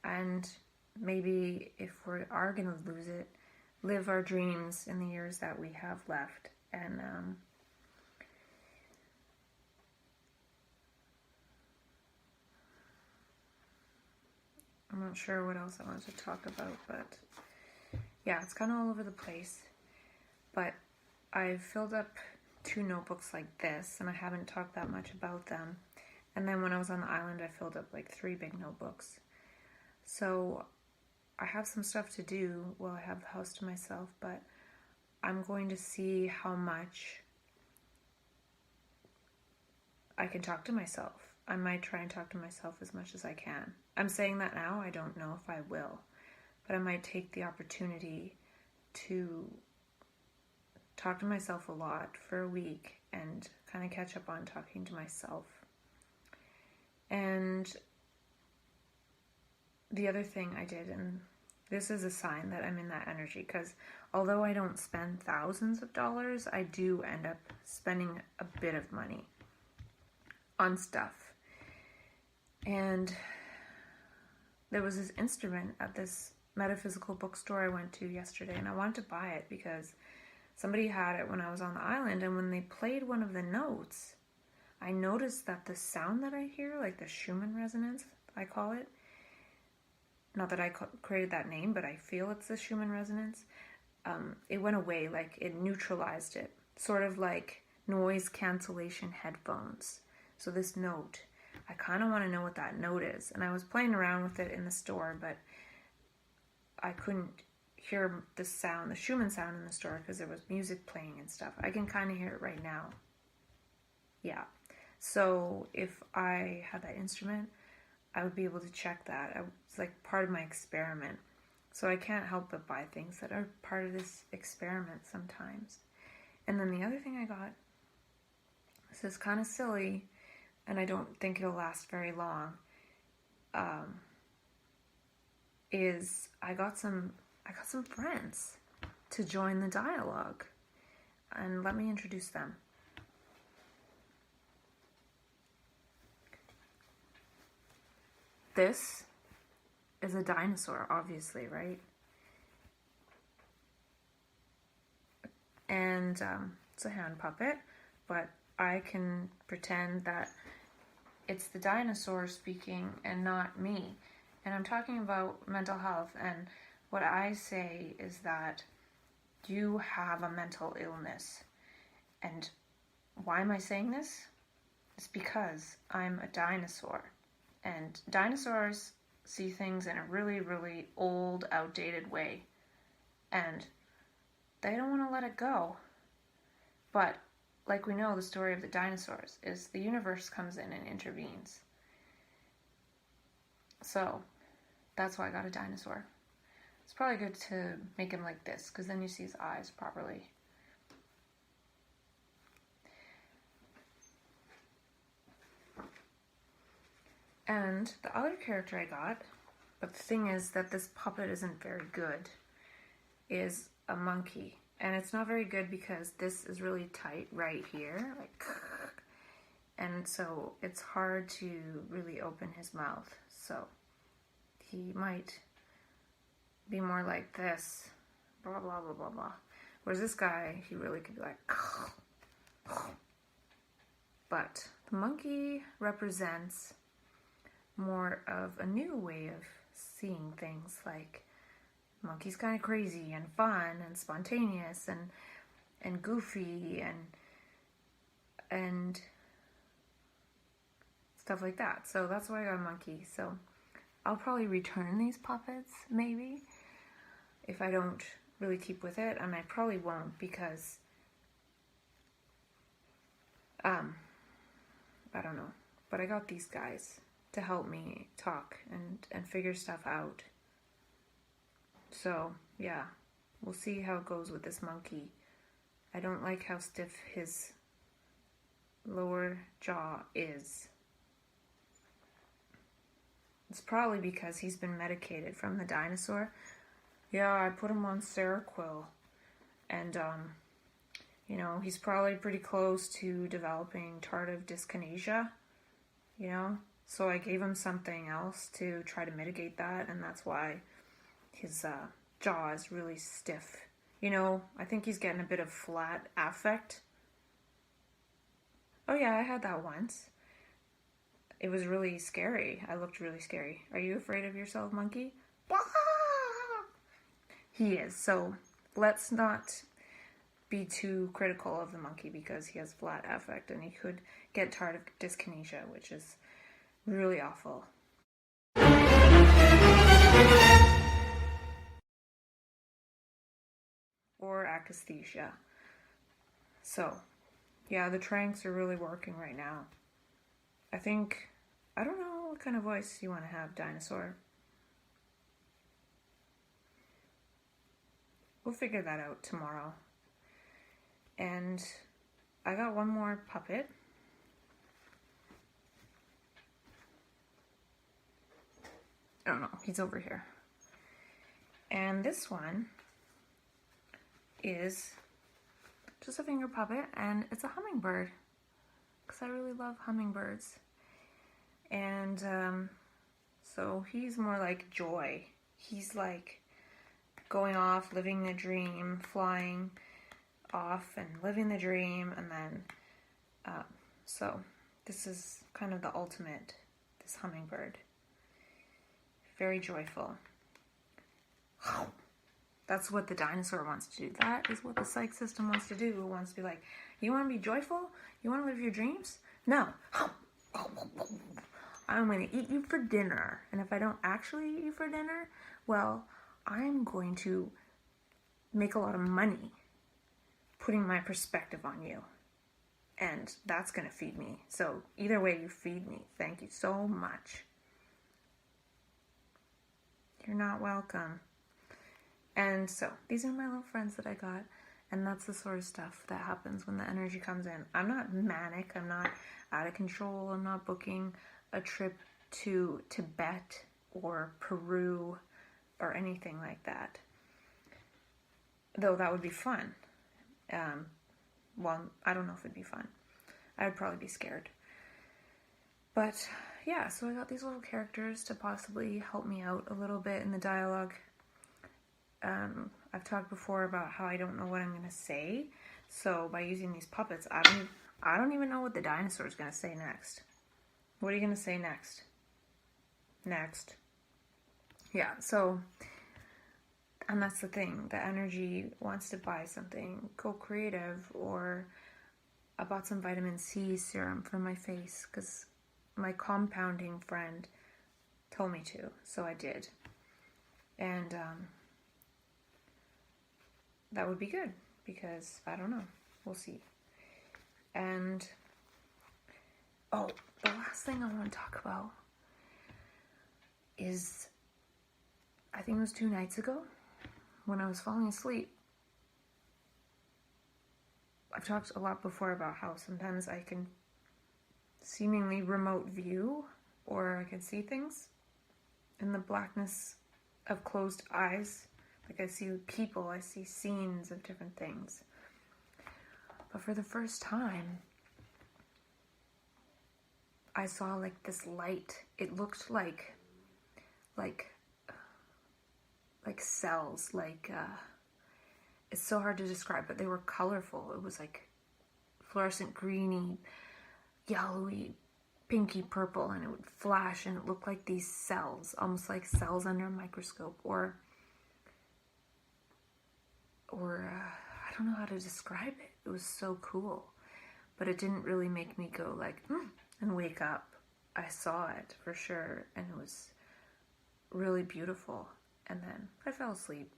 and maybe if we are going to lose it, live our dreams in the years that we have left. And I'm not sure what else I want to talk about, but yeah, it's kind of all over the place. But I've filled up 2 notebooks like this, and I haven't talked that much about them. And then when I was on the island, I filled up like 3 big notebooks. So I have some stuff to do while I have the house to myself, but I'm going to see how much I can talk to myself. I might try and talk to myself as much as I can. I'm saying that now, I don't know if I will, but I might take the opportunity to talk to myself a lot for a week and kind of catch up on talking to myself. And the other thing I did, and this is a sign that I'm in that energy, because although I don't spend thousands of dollars, I do end up spending a bit of money on stuff. And there was this instrument at this metaphysical bookstore I went to yesterday, and I wanted to buy it because somebody had it when I was on the island, and when they played one of the notes, I noticed that the sound that I hear, like the Schumann resonance, I call it, not that I created that name, but I feel it's the Schumann resonance, it went away, like it neutralized it, sort of like noise cancellation headphones. So this note, I kind of want to know what that note is, and I was playing around with it in the store, but I couldn't hear the sound, the Schumann sound in the store, because there was music playing and stuff. I can kind of hear it right now. Yeah. So if I had that instrument, I would be able to check that. It's like part of my experiment. So I can't help but buy things that are part of this experiment sometimes. And then the other thing I got, this is kind of silly, and I don't think it'll last very long, is I got some friends to join the dialogue. And let me introduce them. This is a dinosaur, obviously, right? And it's a hand puppet, but I can pretend that it's the dinosaur speaking and not me. And I'm talking about mental health, and what I say is that you have a mental illness. And why am I saying this? It's because I'm a dinosaur. And dinosaurs see things in a really, really old, outdated way. And they don't want to let it go. But like we know, the story of the dinosaurs is the universe comes in and intervenes. So that's why I got a dinosaur. It's probably good to make him like this, because then you see his eyes properly. And the other character I got, but the thing is that this puppet isn't very good, is a monkey. And it's not very good because this is really tight right here, like, and so it's hard to really open his mouth. So he might be more like this, blah, blah, blah, blah, blah. Whereas this guy, he really could be like, but the monkey represents more of a new way of seeing things. Like, monkey's kind of crazy and fun and spontaneous and goofy and stuff like that. So that's why I got a monkey. So I'll probably return these puppets, maybe, if I don't really keep with it. And I probably won't, because I don't know. But I got these guys to help me talk and figure stuff out. So, yeah, we'll see how it goes with this monkey. I don't like how stiff his lower jaw is. It's probably because he's been medicated from the dinosaur. Yeah, I put him on Seroquel. And, you know, he's probably pretty close to developing tardive dyskinesia, you know? So I gave him something else to try to mitigate that, and that's why his jaw is really stiff. You know, I think he's getting a bit of flat affect. Oh yeah, I had that once. It was really scary. I looked really scary. Are you afraid of yourself, monkey? He is. So let's not be too critical of the monkey, because he has flat affect and he could get tardive dyskinesia, which is really awful. Or akathisia. So, yeah, the tranks are really working right now. I think, I don't know what kind of voice you want to have, dinosaur. We'll figure that out tomorrow. And I got one more puppet. I don't know, he's over here. And this one is just a finger puppet, and it's a hummingbird, because I really love hummingbirds. And so he's more like Joy. He's like going off, living the dream, flying off and living the dream, and then so this is kind of the ultimate, this hummingbird. Very joyful. That's what the dinosaur wants to do. That is what the psych system wants to do. It wants to be like, you want to be joyful? You want to live your dreams? No. I'm going to eat you for dinner. And if I don't actually eat you for dinner, well, I'm going to make a lot of money putting my perspective on you. And that's going to feed me. So either way you feed me, thank you so much. You're not welcome. And so these are my little friends that I got. And that's the sort of stuff that happens when the energy comes in. I'm not manic. I'm not out of control. I'm not booking a trip to Tibet or Peru or anything like that. Though that would be fun. Well, I don't know if it'd be fun. I would probably be scared. But yeah, so I got these little characters to possibly help me out a little bit in the dialogue. I've talked before about how I don't know what I'm going to say. So by using these puppets, I I don't even know what the dinosaur is going to say next. What are you going to say next? Next. Yeah, so, and that's the thing. The energy wants to buy something, go creative, or I bought some vitamin C serum for my face because my compounding friend told me to, so I did. And that would be good because I don't know. We'll see. And oh, the last thing I want to talk about is, I think it was 2 nights ago when I was falling asleep. I've talked a lot before about how sometimes I can seemingly remote view, or I can see things in the blackness of closed eyes. Like I see people, I see scenes of different things. But for the first time, I saw like this light. It looked like cells, it's so hard to describe, but they were colorful. It was like fluorescent greeny, yellowy, pinky purple, and it would flash, and it looked like these cells, almost like cells under a microscope, or I don't know how to describe it. It was so cool, but it didn't really make me go like, and wake up. I saw it for sure, and it was really beautiful, and then I fell asleep.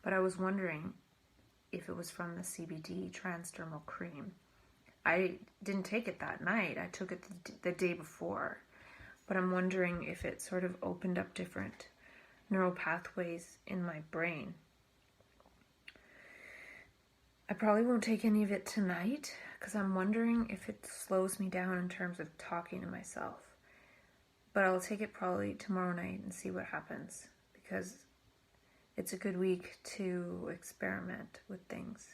But I was wondering if it was from the CBD transdermal cream. I didn't take it that night. I took it the day before. But I'm wondering if it sort of opened up different neural pathways in my brain. I probably won't take any of it tonight because I'm wondering if it slows me down in terms of talking to myself. But I'll take it probably tomorrow night and see what happens, because it's a good week to experiment with things.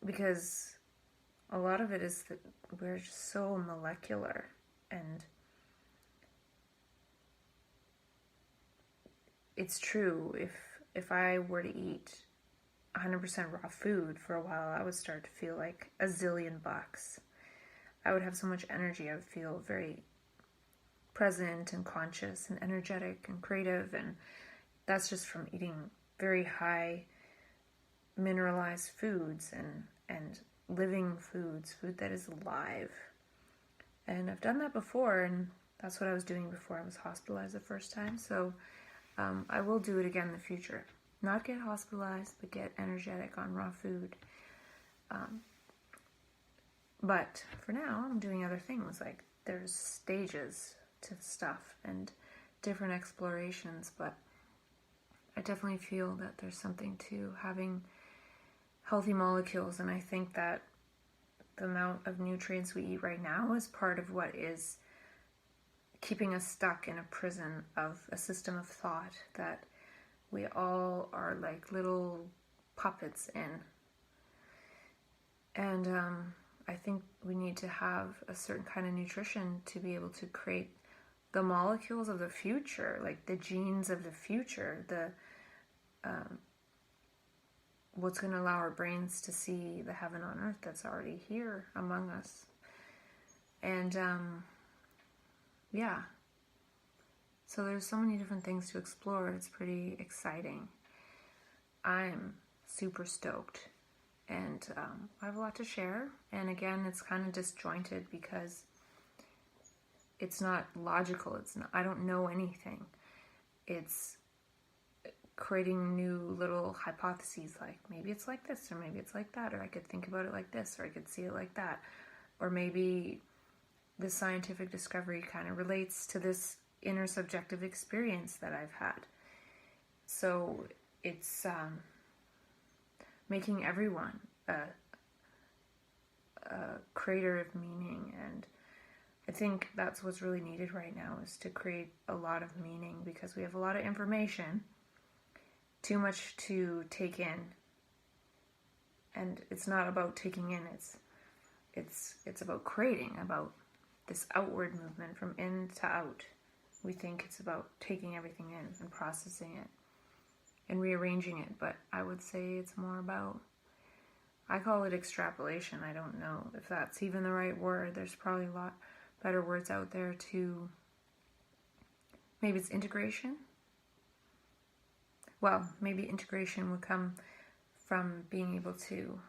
Because a lot of it is that we're just so molecular, and it's true. If I were to eat 100% raw food for a while, I would start to feel like a zillion bucks. I would have so much energy. I would feel very present and conscious and energetic and creative, and that's just from eating very high mineralized foods and living foods, food that is alive. And I've done that before, and that's what I was doing before I was hospitalized the first time. So I will do it again in the future. Not get hospitalized, but get energetic on raw food. But for now, I'm doing other things. Like there's stages to stuff and different explorations, but I definitely feel that there's something to having healthy molecules, and I think that the amount of nutrients we eat right now is part of what is keeping us stuck in a prison of a system of thought that we all are like little puppets in. And I think we need to have a certain kind of nutrition to be able to create the molecules of the future, like the genes of the future, the what's going to allow our brains to see the heaven on earth that's already here among us. And yeah, so there's so many different things to explore. It's pretty exciting. I'm super stoked, and I have a lot to share. And again, it's kind of disjointed because it's not logical. I don't know anything. It's creating new little hypotheses, like maybe it's like this, or maybe it's like that, or I could think about it like this, or I could see it like that, or maybe the scientific discovery kind of relates to this inner subjective experience that I've had. So it's making everyone a creator of meaning, and I think that's what's really needed right now, is to create a lot of meaning, because we have a lot of information, too much to take in, and it's not about taking in, it's about creating, about this outward movement from in to out. We think it's about taking everything in and processing it and rearranging it, but I would say it's more about I call it extrapolation. I don't know if that's even the right word. There's probably a lot better words out there to, maybe it's integration. Well, maybe integration would come from being able to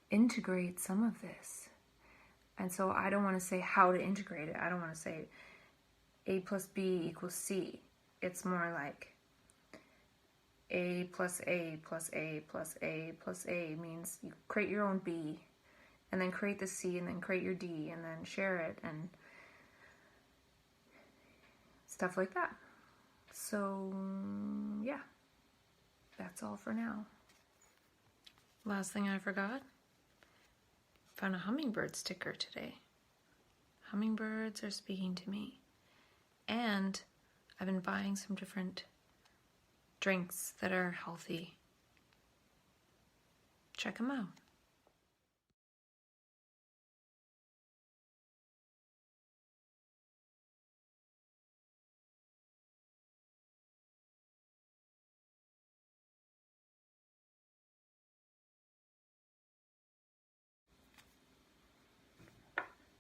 integrate some of this. And so I don't want to say how to integrate it. I don't want to say A plus B equals C. It's more like A plus A plus A plus A plus A means you create your own B, and then create the C, and then create your D, and then share it, and stuff like that. So, yeah, that's all for now. Last thing I forgot, found a hummingbird sticker today. Hummingbirds are speaking to me. And I've been buying some different drinks that are healthy. Check them out.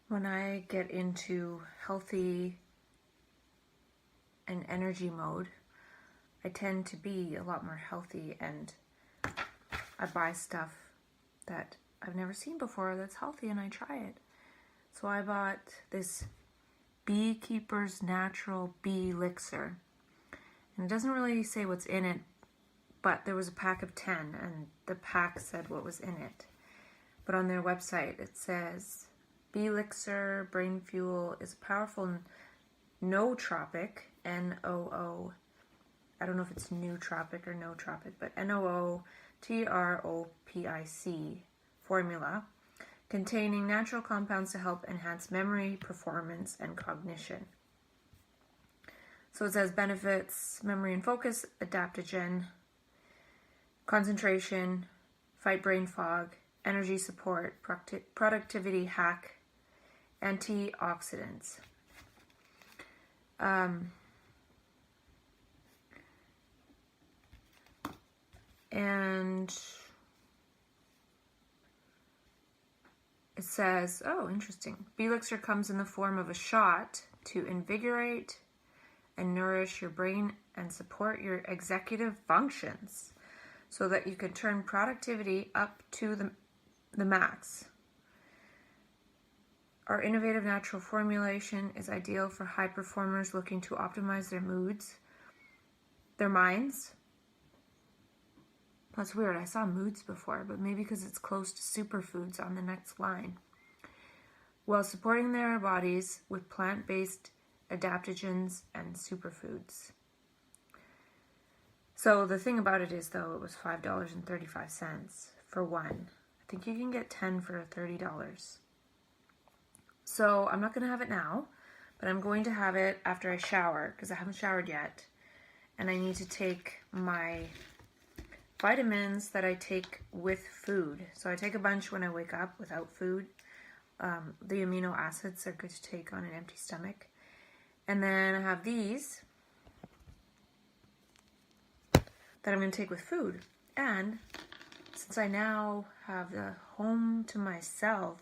When I get into healthy and energy mode, I tend to be a lot more healthy, and I buy stuff that I've never seen before that's healthy, and I try it. So I bought this Beekeeper's Natural Bee Elixir, and it doesn't really say what's in it, but there was a pack of 10, and the pack said what was in it. But on their website it says, Bee Elixir Brain Fuel is a powerful nootropic, N-O-O, I don't know if it's nootropic or nootropic, but N-O-O-T-R-O-P-I-C formula containing natural compounds to help enhance memory, performance, and cognition. So it says benefits: memory and focus, adaptogen, concentration, fight brain fog, energy support, productivity hack, antioxidants. And it says, oh, interesting. Bee Elixir comes in the form of a shot to invigorate and nourish your brain and support your executive functions so that you can turn productivity up to the max. Our innovative natural formulation is ideal for high performers looking to optimize their moods, their minds. That's weird. I saw moods before, but maybe because it's close to superfoods on the next line. While supporting their bodies with plant-based adaptogens and superfoods. So the thing about it is, though, it was $5.35 for one. I think you can get 10 for $30. So I'm not going to have it now, but I'm going to have it after I shower, because I haven't showered yet, and I need to take my vitamins that I take with food. So I take a bunch when I wake up without food. The amino acids are good to take on an empty stomach. And then I have these that I'm going to take with food. And since I now have the home to myself,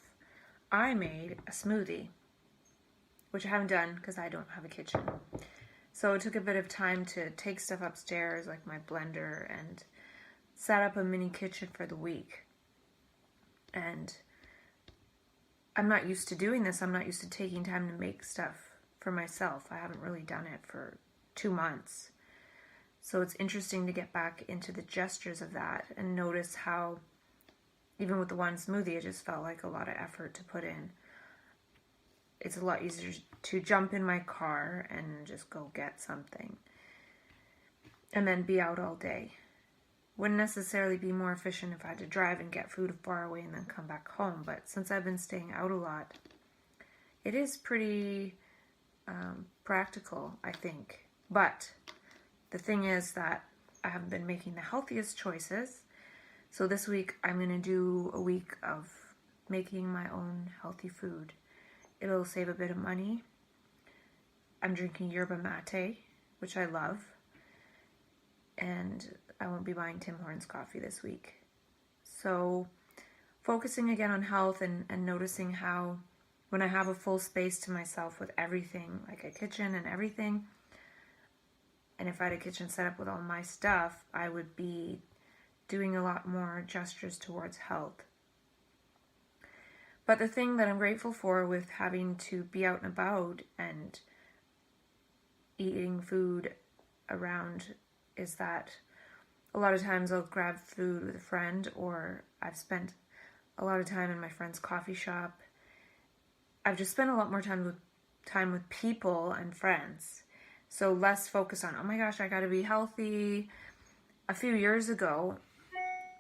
I made a smoothie, which I haven't done because I don't have a kitchen. So it took a bit of time to take stuff upstairs, like my blender, and set up a mini kitchen for the week. And I'm not used to doing this. I'm not used to taking time to make stuff for myself. I haven't really done it for 2 months. So it's interesting to get back into the gestures of that and notice how, even with the one smoothie, it just felt like a lot of effort to put in. It's a lot easier to jump in my car and just go get something and then be out all day. Wouldn't necessarily be more efficient if I had to drive and get food far away and then come back home, but since I've been staying out a lot, it is pretty practical, I think. But the thing is that I haven't been making the healthiest choices, so this week I'm going to do a week of making my own healthy food. It'll save a bit of money. I'm drinking yerba mate, which I love, and I won't be buying Tim Hortons coffee this week. So focusing again on health and noticing how when I have a full space to myself with everything, like a kitchen and everything, and if I had a kitchen set up with all my stuff, I would be doing a lot more gestures towards health. But the thing that I'm grateful for with having to be out and about and eating food around is that a lot of times I'll grab food with a friend, or I've spent a lot of time in my friend's coffee shop. I've just spent a lot more time with people and friends. So less focus on, oh my gosh, I gotta be healthy. A few years ago,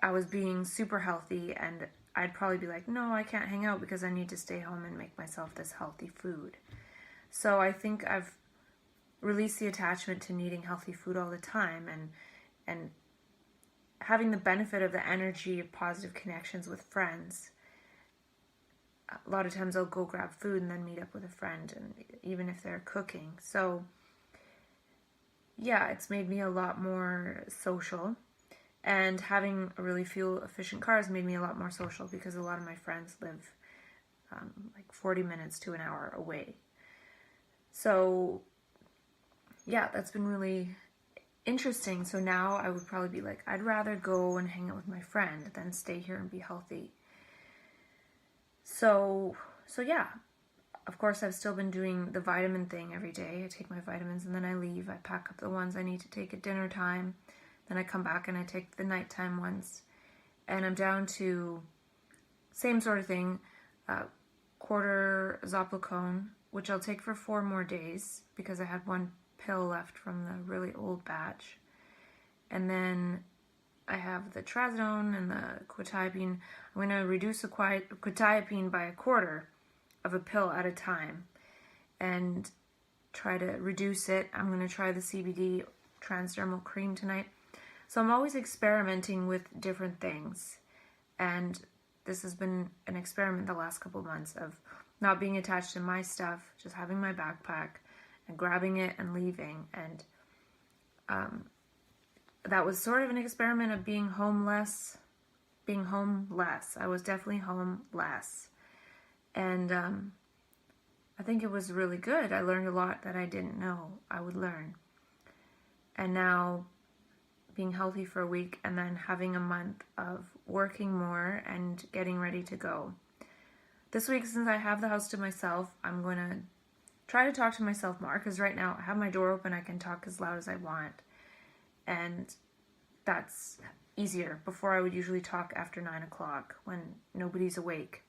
I was being super healthy, and I'd probably be like, no, I can't hang out because I need to stay home and make myself this healthy food. So I think I've released the attachment to needing healthy food all the time, and having the benefit of the energy of positive connections with friends. A lot of times I'll go grab food and then meet up with a friend, and even if they're cooking. So yeah, it's made me a lot more social, and having a really fuel efficient car has made me a lot more social because a lot of my friends live like 40 minutes to an hour away. So yeah, that's been really interesting. So now I would probably be like, I'd rather go and hang out with my friend than stay here and be healthy. So yeah, of course I've still been doing the vitamin thing every day. I take my vitamins and then I leave. I pack up the ones I need to take at dinner time. Then I come back and I take the nighttime ones. And I'm down to same sort of thing, quarter Zopicone, which I'll take for 4 more days because I had one pill left from the really old batch. And then I have the trazodone and the quetiapine. I'm going to reduce the quetiapine by a quarter of a pill at a time and try to reduce it. I'm going to try the CBD transdermal cream tonight. So I'm always experimenting with different things, and this has been an experiment the last couple of months of not being attached to my stuff, just having my backpack and grabbing it and leaving. And that was sort of an experiment of being homeless. I was definitely home less. And I think it was really good. I learned a lot that I didn't know I would learn. And now being healthy for a week and then having a month of working more and getting ready to go. This week, since I have the house to myself, I'm going to try to talk to myself more, because right now I have my door open, I can talk as loud as I want. And that's easier. Before I would usually talk after 9 o'clock when nobody's awake,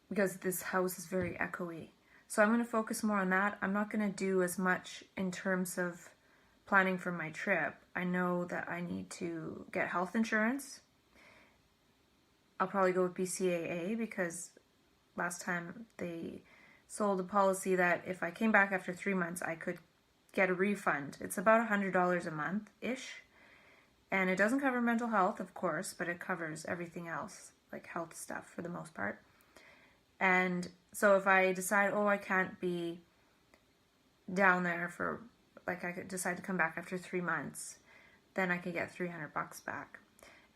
because this house is very echoey. So I'm going to focus more on that. I'm not going to do as much in terms of planning for my trip. I know that I need to get health insurance. I'll probably go with BCAA because last time they sold a policy that if I came back after 3 months, I could get a refund. It's about $100 a month-ish. And it doesn't cover mental health, of course, but it covers everything else, like health stuff for the most part. And so if I decide, I can't be down there for, like, I could decide to come back after 3 months, then I could get $300 back.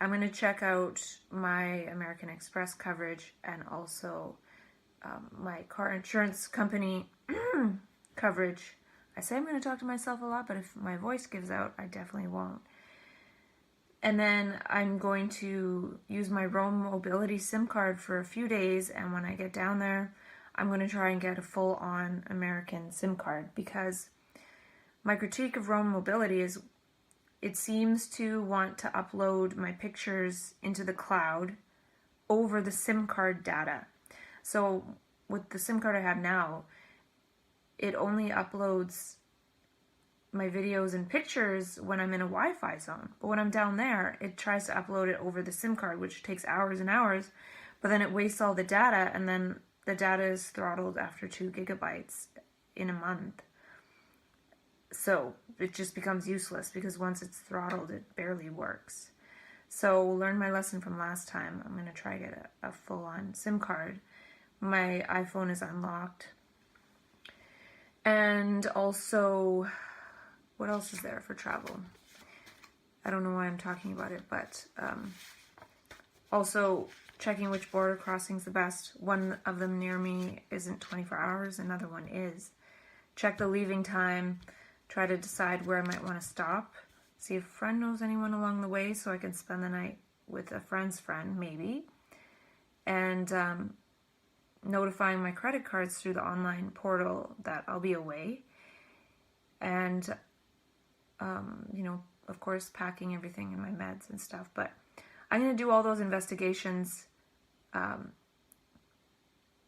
I'm going to check out my American Express coverage and also my car insurance company coverage. I say I'm going to talk to myself a lot, but if my voice gives out, I definitely won't. And then I'm going to use my Roam Mobility SIM card for a few days, and when I get down there, I'm going to try and get a full-on American SIM card, because my critique of Roam Mobility is it seems to want to upload my pictures into the cloud over the SIM card data. So with the SIM card I have now, it only uploads my videos and pictures when I'm in a Wi-Fi zone. But when I'm down there, it tries to upload it over the SIM card, which takes hours and hours, but then it wastes all the data, and then the data is throttled after 2 gigabytes in a month. So it just becomes useless because once it's throttled, it barely works. So learn my lesson from last time. I'm going to try to get a full-on SIM card. My iPhone is unlocked. And also, what else is there for travel? I don't know why I'm talking about it, but also checking which border crossing's the best. One of them near me isn't 24 hours, another one is. Check the leaving time, try to decide where I might want to stop, see if a friend knows anyone along the way so I can spend the night with a friend's friend, maybe. And notifying my credit cards through the online portal that I'll be away. And, of course, packing everything in my meds and stuff. But I'm going to do all those investigations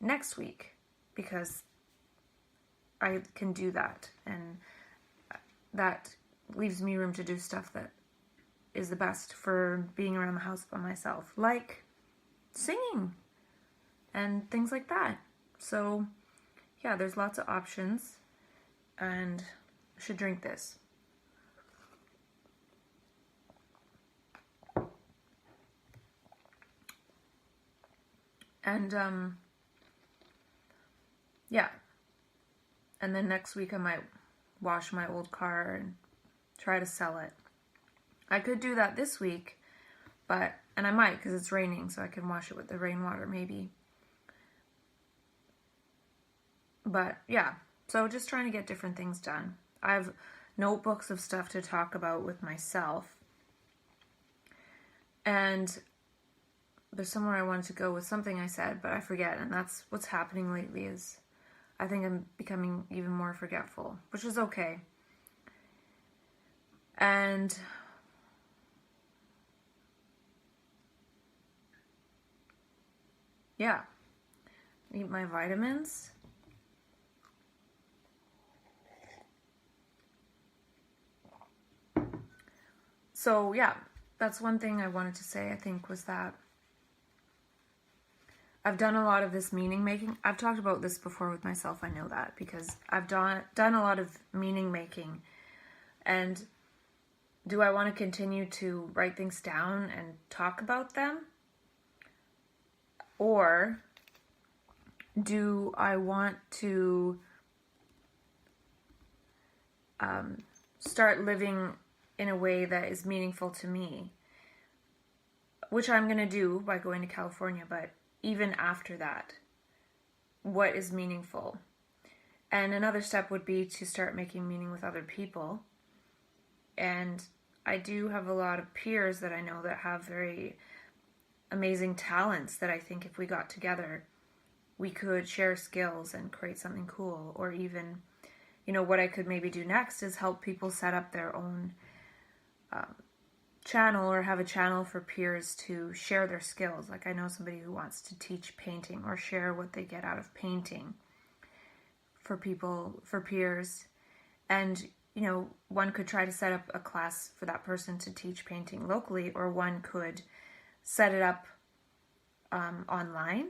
next week because I can do that. And that leaves me room to do stuff that is the best for being around the house by myself, like singing and things like that. So, yeah, there's lots of options, and I should drink this. And, yeah. And then next week I might wash my old car and try to sell it. I could do that this week, and I might because it's raining, so I can wash it with the rainwater maybe. But yeah, so just trying to get different things done. I have notebooks of stuff to talk about with myself. And there's somewhere I wanted to go with something I said, but I forget. And that's what's happening lately is I think I'm becoming even more forgetful, which is okay. And yeah, eat my vitamins. So yeah, that's one thing I wanted to say, I think, was that I've done a lot of this meaning making. I've talked about this before with myself, I know that, because I've done a lot of meaning making. And do I want to continue to write things down and talk about them? Or do I want to start living in a way that is meaningful to me? Which I'm going to do by going to California, but even after that, what is meaningful? And another step would be to start making meaning with other people. And I do have a lot of peers that I know that have very amazing talents that I think if we got together, we could share skills and create something cool. Or even, what I could maybe do next is help people set up their own channel, or have a channel for peers to share their skills. Like I know somebody who wants to teach painting or share what they get out of painting for peers. And, one could try to set up a class for that person to teach painting locally, or one could set it up online.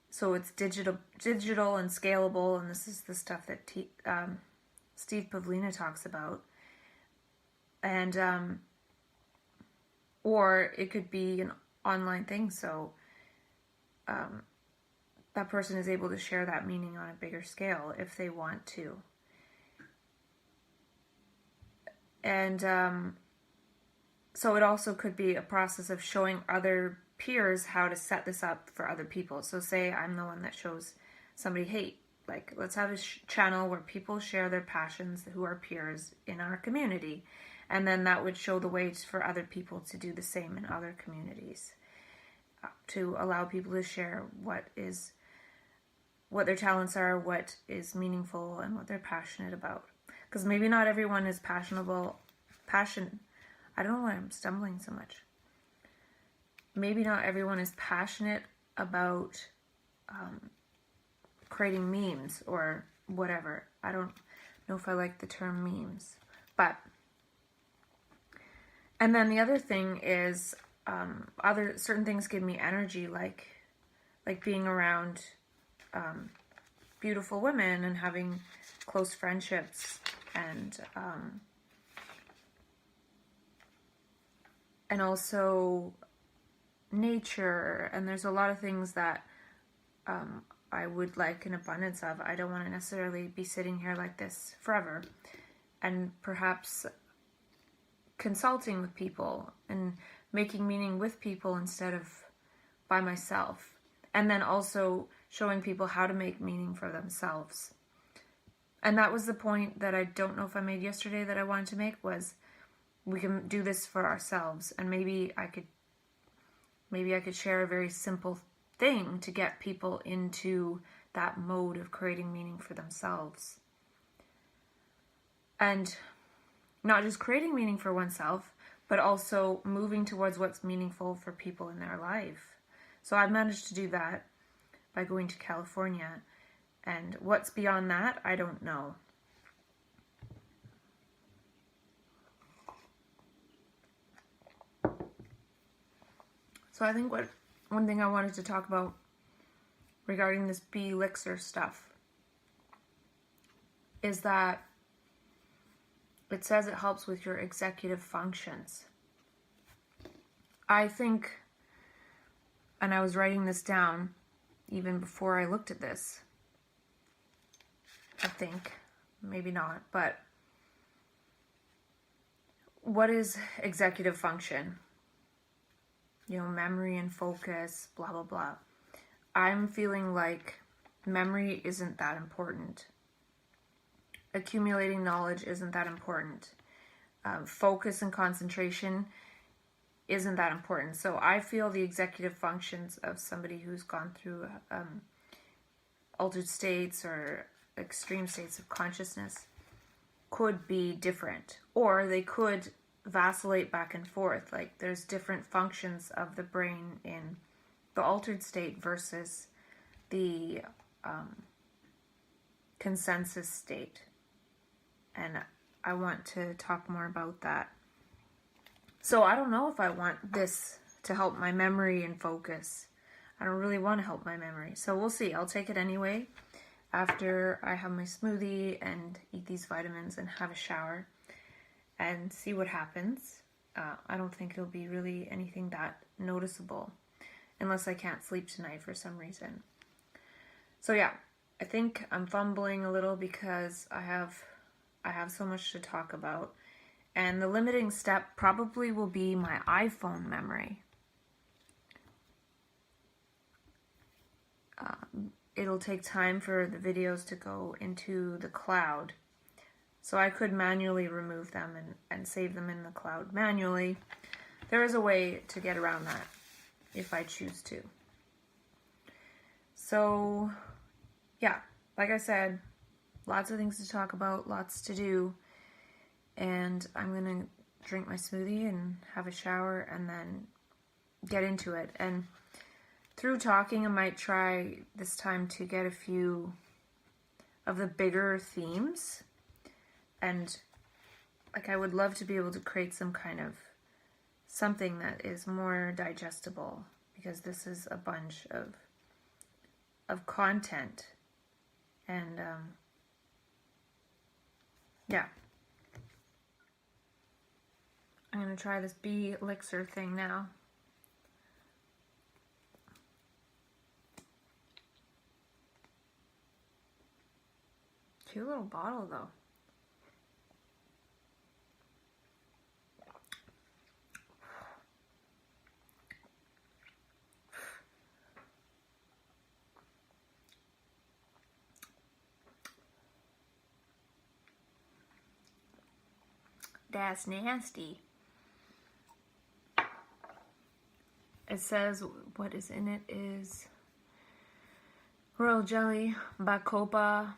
So it's digital and scalable, and this is the stuff that Steve Pavlina talks about. And or it could be an online thing, so that person is able to share that meaning on a bigger scale if they want to. And so it also could be a process of showing other peers how to set this up for other people. So say I'm the one that shows somebody, hey, like let's have a channel where people share their passions who are peers in our community. And then that would show the way for other people to do the same in other communities, to allow people to share what their talents are, what is meaningful, and what they're passionate about. Because maybe not everyone is passionate. I don't know why I'm stumbling so much. Maybe not everyone is passionate about creating memes or whatever. I don't know if I like the term memes. And then the other thing is certain things give me energy, like being around beautiful women and having close friendships, and also nature. And there's a lot of things that I would like an abundance of. I don't want to necessarily be sitting here like this forever, and perhaps consulting with people and making meaning with people instead of by myself. And then also showing people how to make meaning for themselves. And that was the point that I don't know if I made yesterday that I wanted to make, was we can do this for ourselves. And maybe I could share a very simple thing to get people into that mode of creating meaning for themselves. And not just creating meaning for oneself, but also moving towards what's meaningful for people in their life. So I've managed to do that by going to California. And what's beyond that, I don't know. So I think one thing I wanted to talk about regarding this bee elixir stuff is that it says it helps with your executive functions. I think, and I was writing this down even before I looked at this, I think, maybe not, but what is executive function? You know, memory and focus, blah, blah, blah. I'm feeling like memory isn't that important. Accumulating knowledge isn't that important. Focus and concentration isn't that important. So I feel the executive functions of somebody who's gone through altered states or extreme states of consciousness could be different, or they could vacillate back and forth. Like there's different functions of the brain in the altered state versus the consensus state. And I want to talk more about that. So I don't know if I want this to help my memory and focus. I don't really want to help my memory. So we'll see. I'll take it anyway after I have my smoothie and eat these vitamins and have a shower and see what happens. I don't think it'll be really anything that noticeable unless I can't sleep tonight for some reason. So yeah, I think I'm fumbling a little because I have so much to talk about. And the limiting step probably will be my iPhone memory. It'll take time for the videos to go into the cloud. So I could manually remove them and save them in the cloud manually. There is a way to get around that if I choose to. So yeah, like I said, lots of things to talk about, lots to do. And I'm going to drink my smoothie and have a shower and then get into it. And through talking, I might try this time to get a few of the bigger themes. And like I would love to be able to create some kind of something that is more digestible, because this is a bunch of content. And yeah. I'm going to try this bee elixir thing now. Cute little bottle though. That's nasty. It says what is in it is royal jelly, bacopa,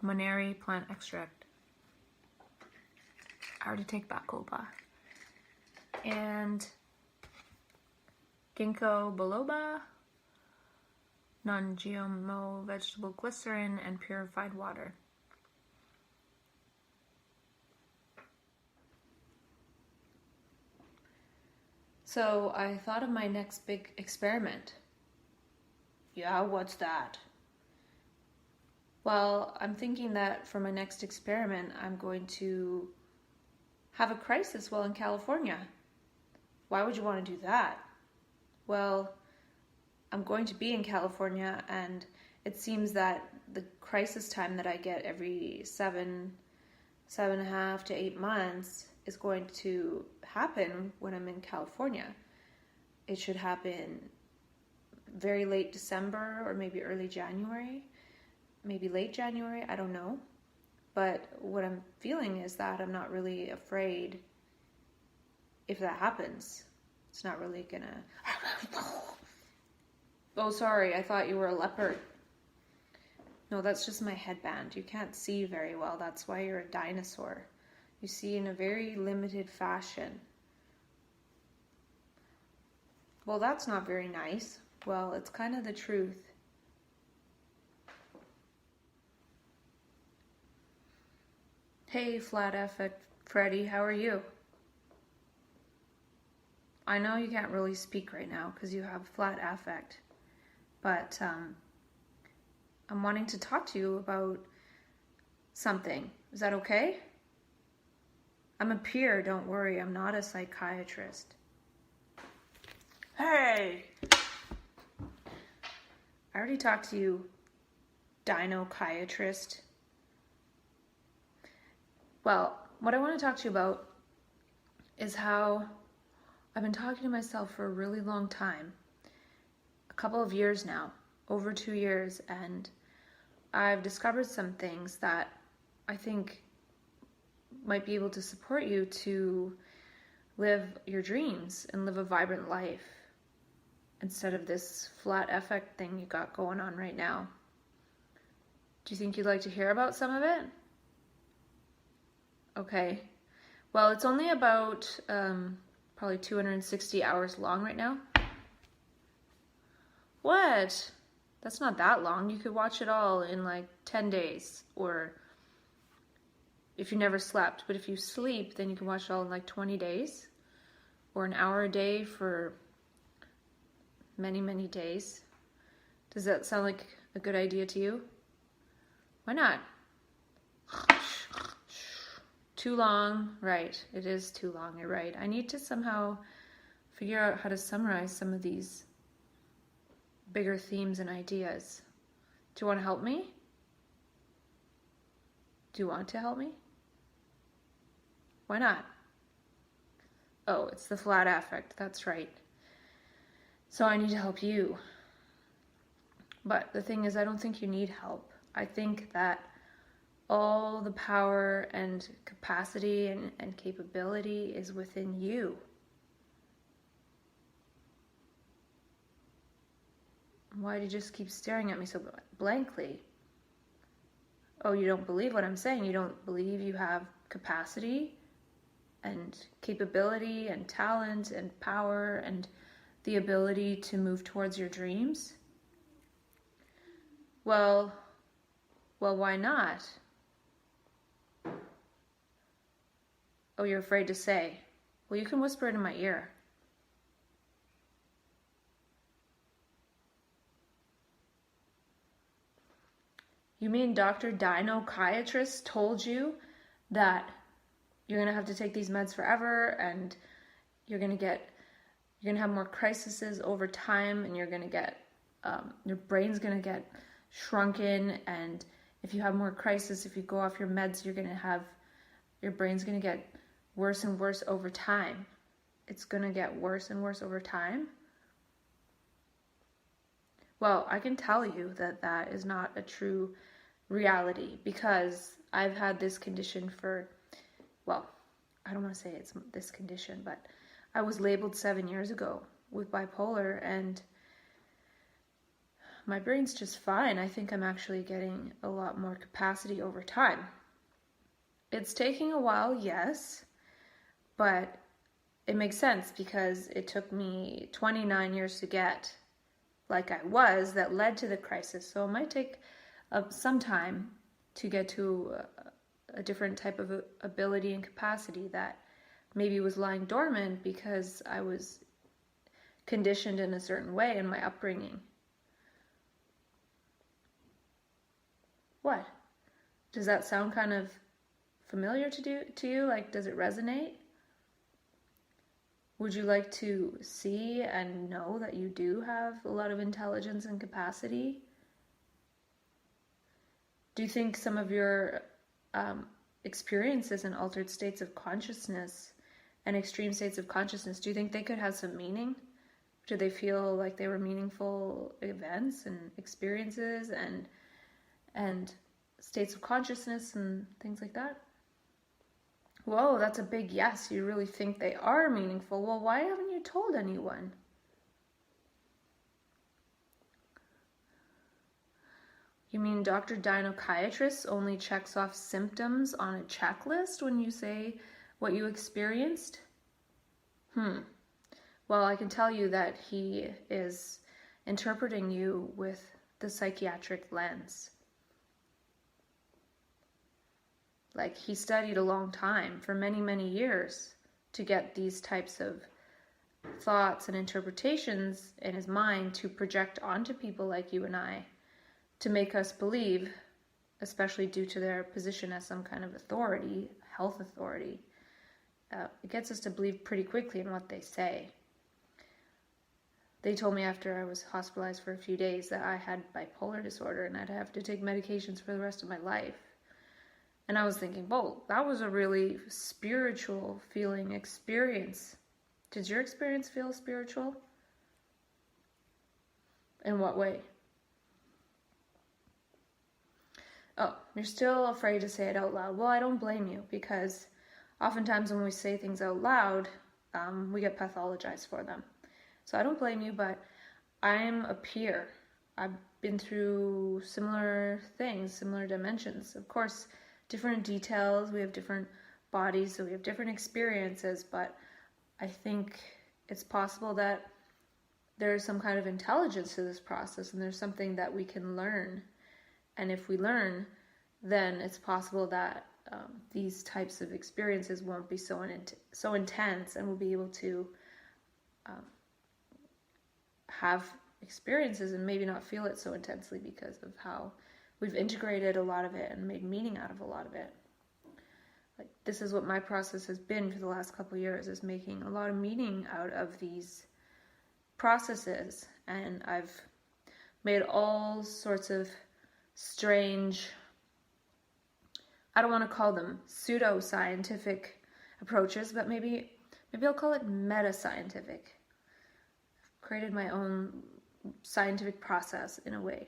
moneri plant extract. I already take bacopa. And ginkgo biloba, non-GMO vegetable glycerin, and purified water. So I thought of my next big experiment. Yeah, what's that? Well, I'm thinking that for my next experiment, I'm going to have a crisis while in California. Why would you want to do that? Well, I'm going to be in California, and it seems that the crisis time that I get every 7.5 to 8 months is going to happen when I'm in California. It should happen very late December or maybe early January, maybe late January, I don't know. But what I'm feeling is that I'm not really afraid if that happens. It's not really gonna... Oh, sorry, I thought you were a leopard. No, that's just my headband. You can't see very well. That's why you're a dinosaur. You see in a very limited fashion. Well, that's not very nice. Well, it's kind of the truth. Hey, Flat Affect Freddy, how are you? I know you can't really speak right now because you have flat affect, but I'm wanting to talk to you about something. Is that okay? I'm a peer, don't worry. I'm not a psychiatrist. Hey! I already talked to you, dino-chiatrist. Well, what I want to talk to you about is how I've been talking to myself for a really long time, a couple of years now, over 2 years, and I've discovered some things that I think might be able to support you to live your dreams and live a vibrant life instead of this flat affect thing you got going on right now. Do you think you'd like to hear about some of it? Okay. Well, it's only about probably 260 hours long right now. What? That's not that long. You could watch it all in like 10 days, or if you never slept. But if you sleep, then you can watch it all in like 20 days, or an hour a day for many, many days. Does that sound like a good idea to you? Why not? Too long, right. It is too long, you're right. I need to somehow figure out how to summarize some of these bigger themes and ideas. Do you want to help me? Do you want to help me? Why not? Oh, it's the flat affect, that's right. So I need to help you. But the thing is, I don't think you need help. I think that all the power and capacity and capability is within you. Why do you just keep staring at me so blankly? Oh, you don't believe what I'm saying? You don't believe you have capacity and capability and talent and power and the ability to move towards your dreams? Well, why not? Oh, you're afraid to say. Well, you can whisper it in my ear. You mean Dr. Dino-chiatrist told you that you're going to have to take these meds forever, and you're going to have more crises over time, and you're going to get, your brain's going to get shrunken, and if you have more crisis, if you go off your meds, your brain's going to get worse and worse over time. It's going to get worse and worse over time. Well, I can tell you that that is not a true reality, because I've had this condition for, well, I don't want to say it's this condition, but I was labeled 7 years ago with bipolar, and my brain's just fine. I think I'm actually getting a lot more capacity over time. It's taking a while, yes, but it makes sense because it took me 29 years to get like I was, that led to the crisis. So it might take some time to get to a different type of ability and capacity that maybe was lying dormant because I was conditioned in a certain way in my upbringing. What? Does that sound kind of familiar to you? Like, does it resonate? Would you like to see and know that you do have a lot of intelligence and capacity? Do you think some of your experiences and altered states of consciousness and extreme states of consciousness, do you think they could have some meaning? Do they feel like they were meaningful events and experiences and states of consciousness and things like that? Whoa, that's a big yes. You really think they are meaningful. Well, why haven't you told anyone? You mean Dr. Dinochiatrist only checks off symptoms on a checklist when you say what you experienced? Well, I can tell you that he is interpreting you with the psychiatric lens. Like, he studied a long time, for many, many years, to get these types of thoughts and interpretations in his mind to project onto people like you and I, to make us believe, especially due to their position as some kind of authority, health authority. It gets us to believe pretty quickly in what they say. They told me after I was hospitalized for a few days that I had bipolar disorder and I'd have to take medications for the rest of my life. And I was thinking, whoa, that was a really spiritual feeling experience. Did your experience feel spiritual? In what way? Oh, you're still afraid to say it out loud. Well, I don't blame you, because oftentimes when we say things out loud, we get pathologized for them. So I don't blame you, but I'm a peer. I've been through similar things, similar dimensions. Of course, different details. We have different bodies, so we have different experiences, but I think it's possible that there's some kind of intelligence to this process, and there's something that we can learn. And if we learn, then it's possible that these types of experiences won't be so intense, and we'll be able to have experiences and maybe not feel it so intensely because of how we've integrated a lot of it and made meaning out of a lot of it. Like, this is what my process has been for the last couple of years, is making a lot of meaning out of these processes. And I've made all sorts of strange, I don't want to call them pseudo-scientific approaches, but maybe I'll call it meta-scientific. I've created my own scientific process in a way.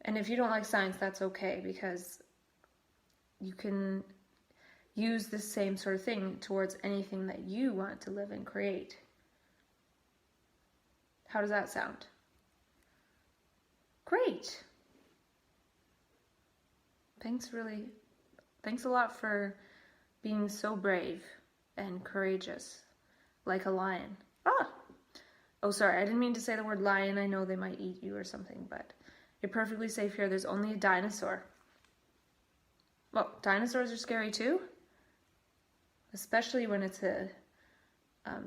And if you don't like science, that's okay, because you can use the same sort of thing towards anything that you want to live and create. How does that sound? Great. Thanks a lot for being so brave and courageous, like a lion. Oh, sorry, I didn't mean to say the word lion. I know they might eat you or something, but you're perfectly safe here. There's only a dinosaur. Well, dinosaurs are scary too, especially when it's a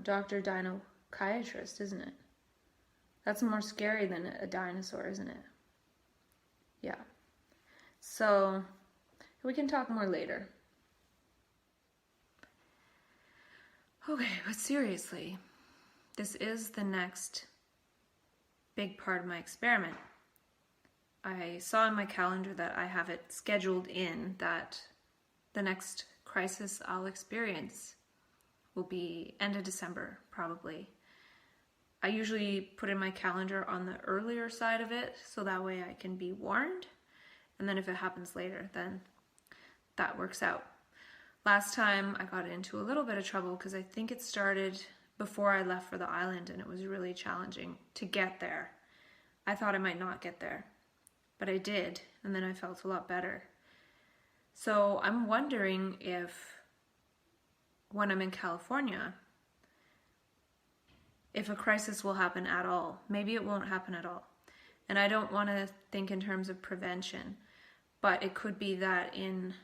Dr. Dinochiatrist, isn't it? That's more scary than a dinosaur, isn't it? Yeah. So, we can talk more later. Okay, but seriously, this is the next big part of my experiment. I saw in my calendar that I have it scheduled in that the next crisis I'll experience will be end of December, probably. I usually put in my calendar on the earlier side of it, so that way I can be warned. And then if it happens later, then that works out. Last time I got into a little bit of trouble because I think it started before I left for the island, and it was really challenging to get there. I thought I might not get there, but I did, and then I felt a lot better. So I'm wondering if when I'm in California, if a crisis will happen at all. Maybe it won't happen at all. And I don't want to think in terms of prevention, but it could be that in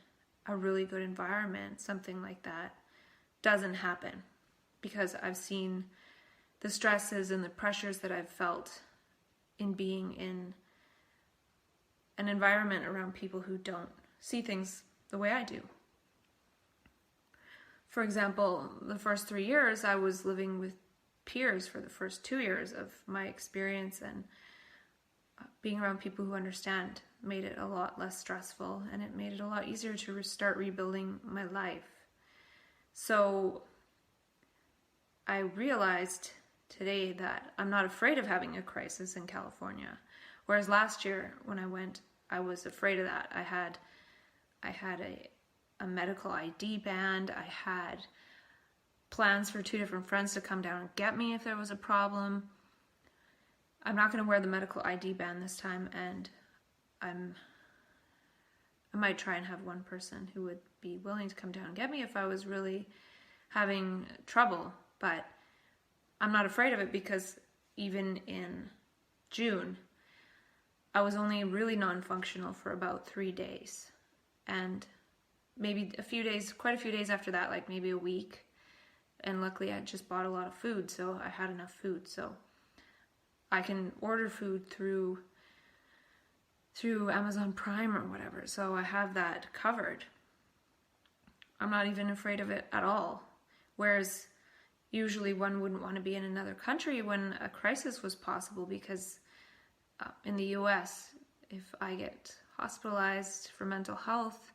a really good environment, something like that doesn't happen, because I've seen the stresses and the pressures that I've felt in being in an environment around people who don't see things the way I do. For example, the first 3 years I was living with peers for the first 2 years of my experience, and being around people who understand made it a lot less stressful, and it made it a lot easier to start rebuilding my life. So I realized today that I'm not afraid of having a crisis in California. Whereas last year when I went, I was afraid of that. I had a medical ID banned. I had plans for 2 different friends to come down and get me if there was a problem. I'm not going to wear the medical ID band this time, and I might try and have one person who would be willing to come down and get me if I was really having trouble. But I'm not afraid of it, because even in June, I was only really non-functional for about 3 days. And maybe quite a few days after that, like maybe a week. And luckily I just bought a lot of food, so I had enough food. So I can order food through Amazon Prime or whatever. So I have that covered. I'm not even afraid of it at all. Whereas usually one wouldn't want to be in another country when a crisis was possible, because in the US, if I get hospitalized for mental health,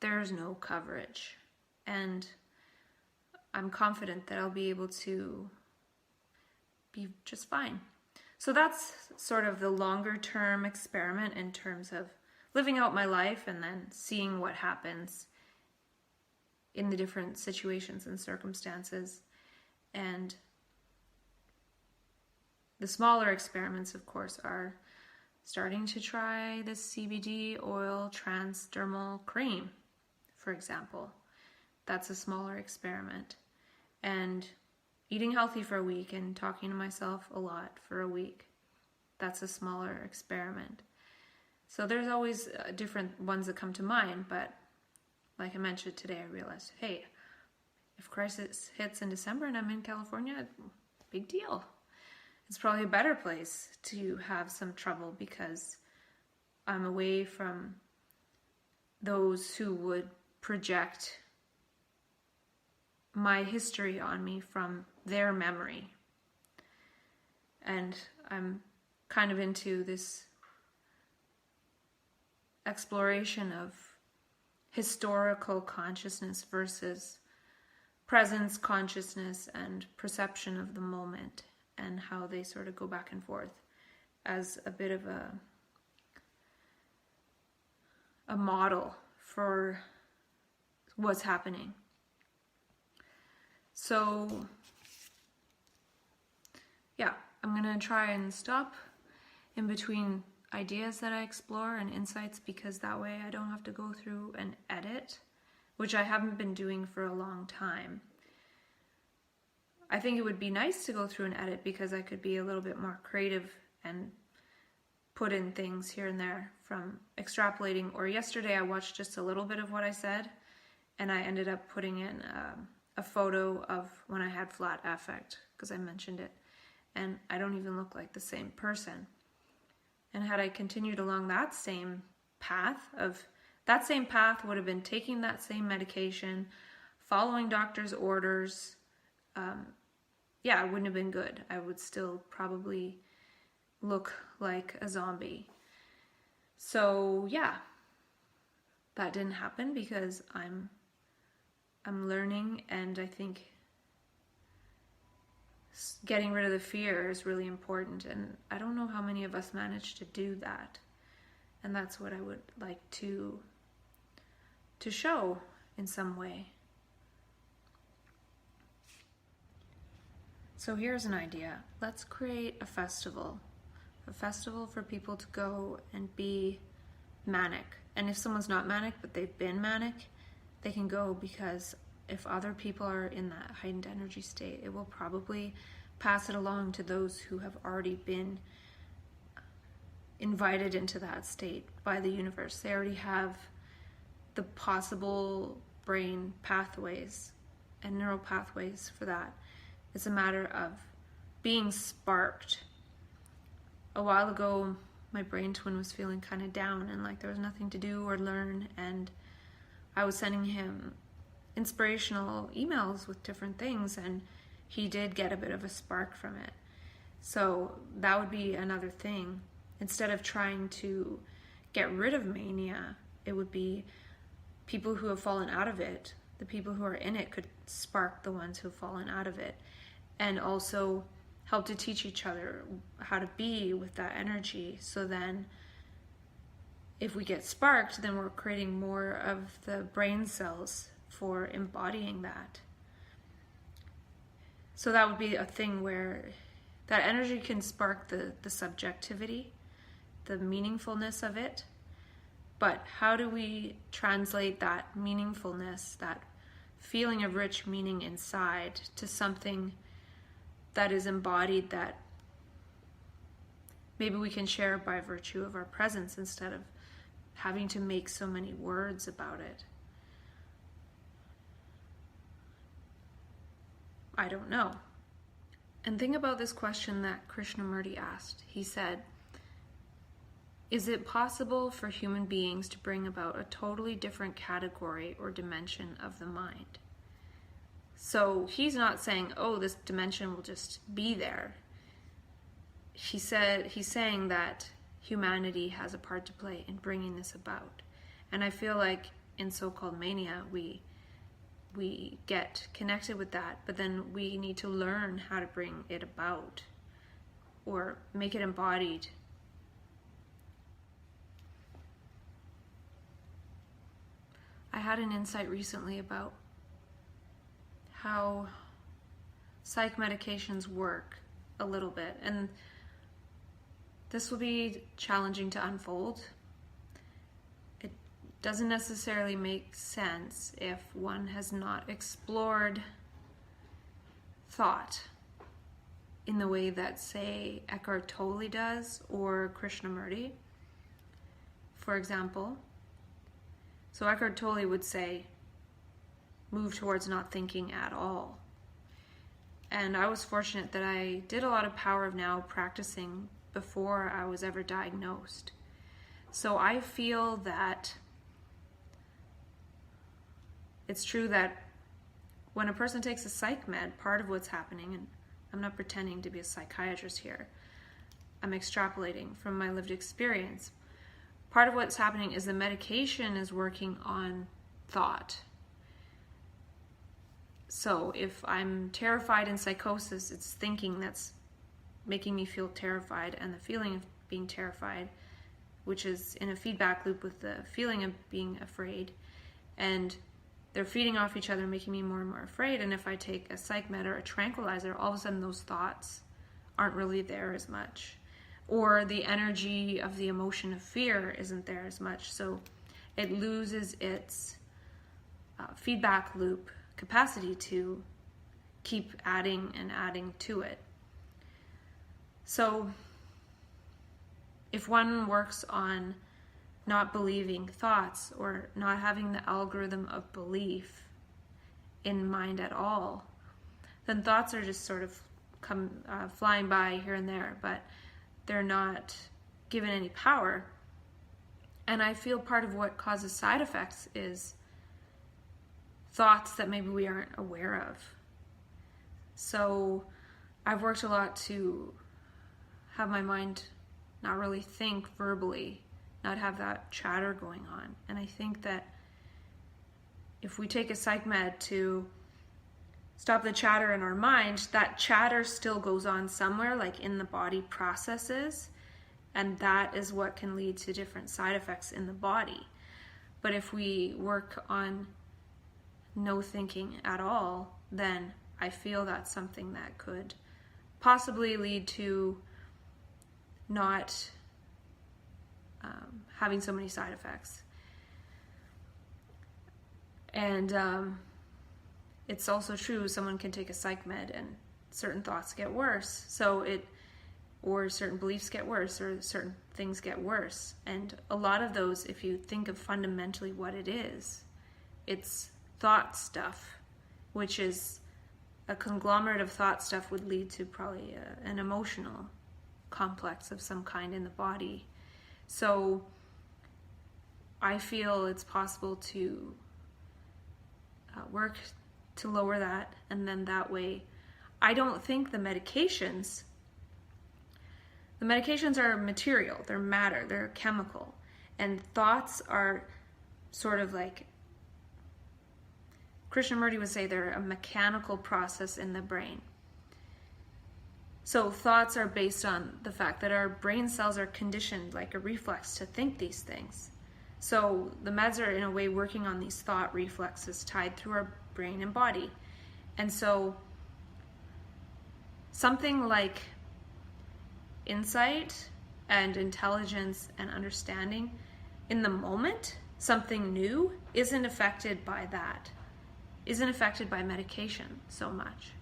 there's no coverage. And I'm confident that I'll be able to be just fine. So that's sort of the longer term experiment in terms of living out my life and then seeing what happens in the different situations and circumstances. And the smaller experiments, of course, are starting to try this CBD oil transdermal cream, for example. That's a smaller experiment. And eating healthy for a week and talking to myself a lot for a week. That's a smaller experiment. So there's always different ones that come to mind, but like I mentioned today, I realized, hey, if crisis hits in December and I'm in California, big deal. It's probably a better place to have some trouble, because I'm away from those who would project my history on me from their memory. And I'm kind of into this exploration of historical consciousness versus presence consciousness and perception of the moment, and how they sort of go back and forth as a bit of a model for what's happening. So yeah, I'm gonna try and stop in between ideas that I explore and insights, because that way I don't have to go through and edit, which I haven't been doing for a long time. I think it would be nice to go through and edit, because I could be a little bit more creative and put in things here and there from extrapolating. Or yesterday I watched just a little bit of what I said, and I ended up putting in a photo of when I had flat affect, because I mentioned it, and I don't even look like the same person. And had I continued along that same path would have been taking that same medication, following doctor's orders. Yeah, it wouldn't have been good. I would still probably look like a zombie. So yeah, that didn't happen, because I'm learning, and I think getting rid of the fear is really important, and I don't know how many of us manage to do that. And that's what I would like to show in some way. So here's an idea. Let's create a festival for people to go and be manic. And if someone's not manic, but they've been manic, they can go, because if other people are in that heightened energy state, it will probably pass it along to those who have already been invited into that state by the universe. They already have the possible brain pathways and neural pathways for that. It's a matter of being sparked. A while ago, my brain twin was feeling kind of down and like there was nothing to do or learn, and I was sending him inspirational emails with different things, and he did get a bit of a spark from it. So that would be another thing. instead of trying to get rid of mania, it would be people who have fallen out of it. The people who are in it could spark the ones who have fallen out of it, and also help to teach each other how to be with that energy. So then if we get sparked, then we're creating more of the brain cells for embodying that. So that would be a thing where that energy can spark the subjectivity, the meaningfulness of it. But how do we translate that meaningfulness, that feeling of rich meaning inside, to something that is embodied, that maybe we can share by virtue of our presence instead of having to make so many words about it? I don't know. And think about this question that Krishnamurti asked. He said, is it possible for human beings to bring about a totally different category or dimension of the mind? So he's not saying, oh, this dimension will just be there. He's saying that humanity has a part to play in bringing this about. And I feel like in so-called mania, we get connected with that, but then we need to learn how to bring it about or make it embodied. I had an insight recently about how psych medications work a little bit, and this will be challenging to unfold. It doesn't necessarily make sense if one has not explored thought in the way that, say, Eckhart Tolle does, or Krishnamurti, for example. So Eckhart Tolle would say, move towards not thinking at all. And I was fortunate that I did a lot of Power of Now practicing before I was ever diagnosed. So I feel that it's true that when a person takes a psych med, part of what's happening, and I'm not pretending to be a psychiatrist here, I'm extrapolating from my lived experience. Part of what's happening is the medication is working on thought. So if I'm terrified in psychosis, it's thinking that's making me feel terrified, and the feeling of being terrified, which is in a feedback loop with the feeling of being afraid, and they're feeding off each other, making me more and more afraid. And if I take a psych med or a tranquilizer, all of a sudden those thoughts aren't really there as much, or the energy of the emotion of fear isn't there as much, so it loses its feedback loop capacity to keep adding and adding to it. So if one works on not believing thoughts, or not having the algorithm of belief in mind at all, then thoughts are just sort of flying by here and there, but they're not given any power. And I feel part of what causes side effects is thoughts that maybe we aren't aware of. So I've worked a lot to have my mind not really think verbally, not have that chatter going on. And I think that if we take a psych med to stop the chatter in our mind, that chatter still goes on somewhere, like in the body processes, and that is what can lead to different side effects in the body. But if we work on no thinking at all, then I feel that's something that could possibly lead to not having so many side effects. And it's also true, someone can take a psych med and certain thoughts get worse, or certain beliefs get worse, or certain things get worse. And a lot of those, if you think of fundamentally what it is, it's thought stuff, which is a conglomerate of thought stuff would lead to probably an emotional complex of some kind in the body. So I feel it's possible to work to lower that, and then that way I don't think the medications The medications are material, they're matter, they're chemical. And thoughts are sort of like, Krishnamurti would say they're a mechanical process in the brain. So thoughts are based on the fact that our brain cells are conditioned like a reflex to think these things. So the meds are in a way working on these thought reflexes tied through our brain and body. And so something like insight and intelligence and understanding in the moment, something new, isn't affected by that, isn't affected by medication so much,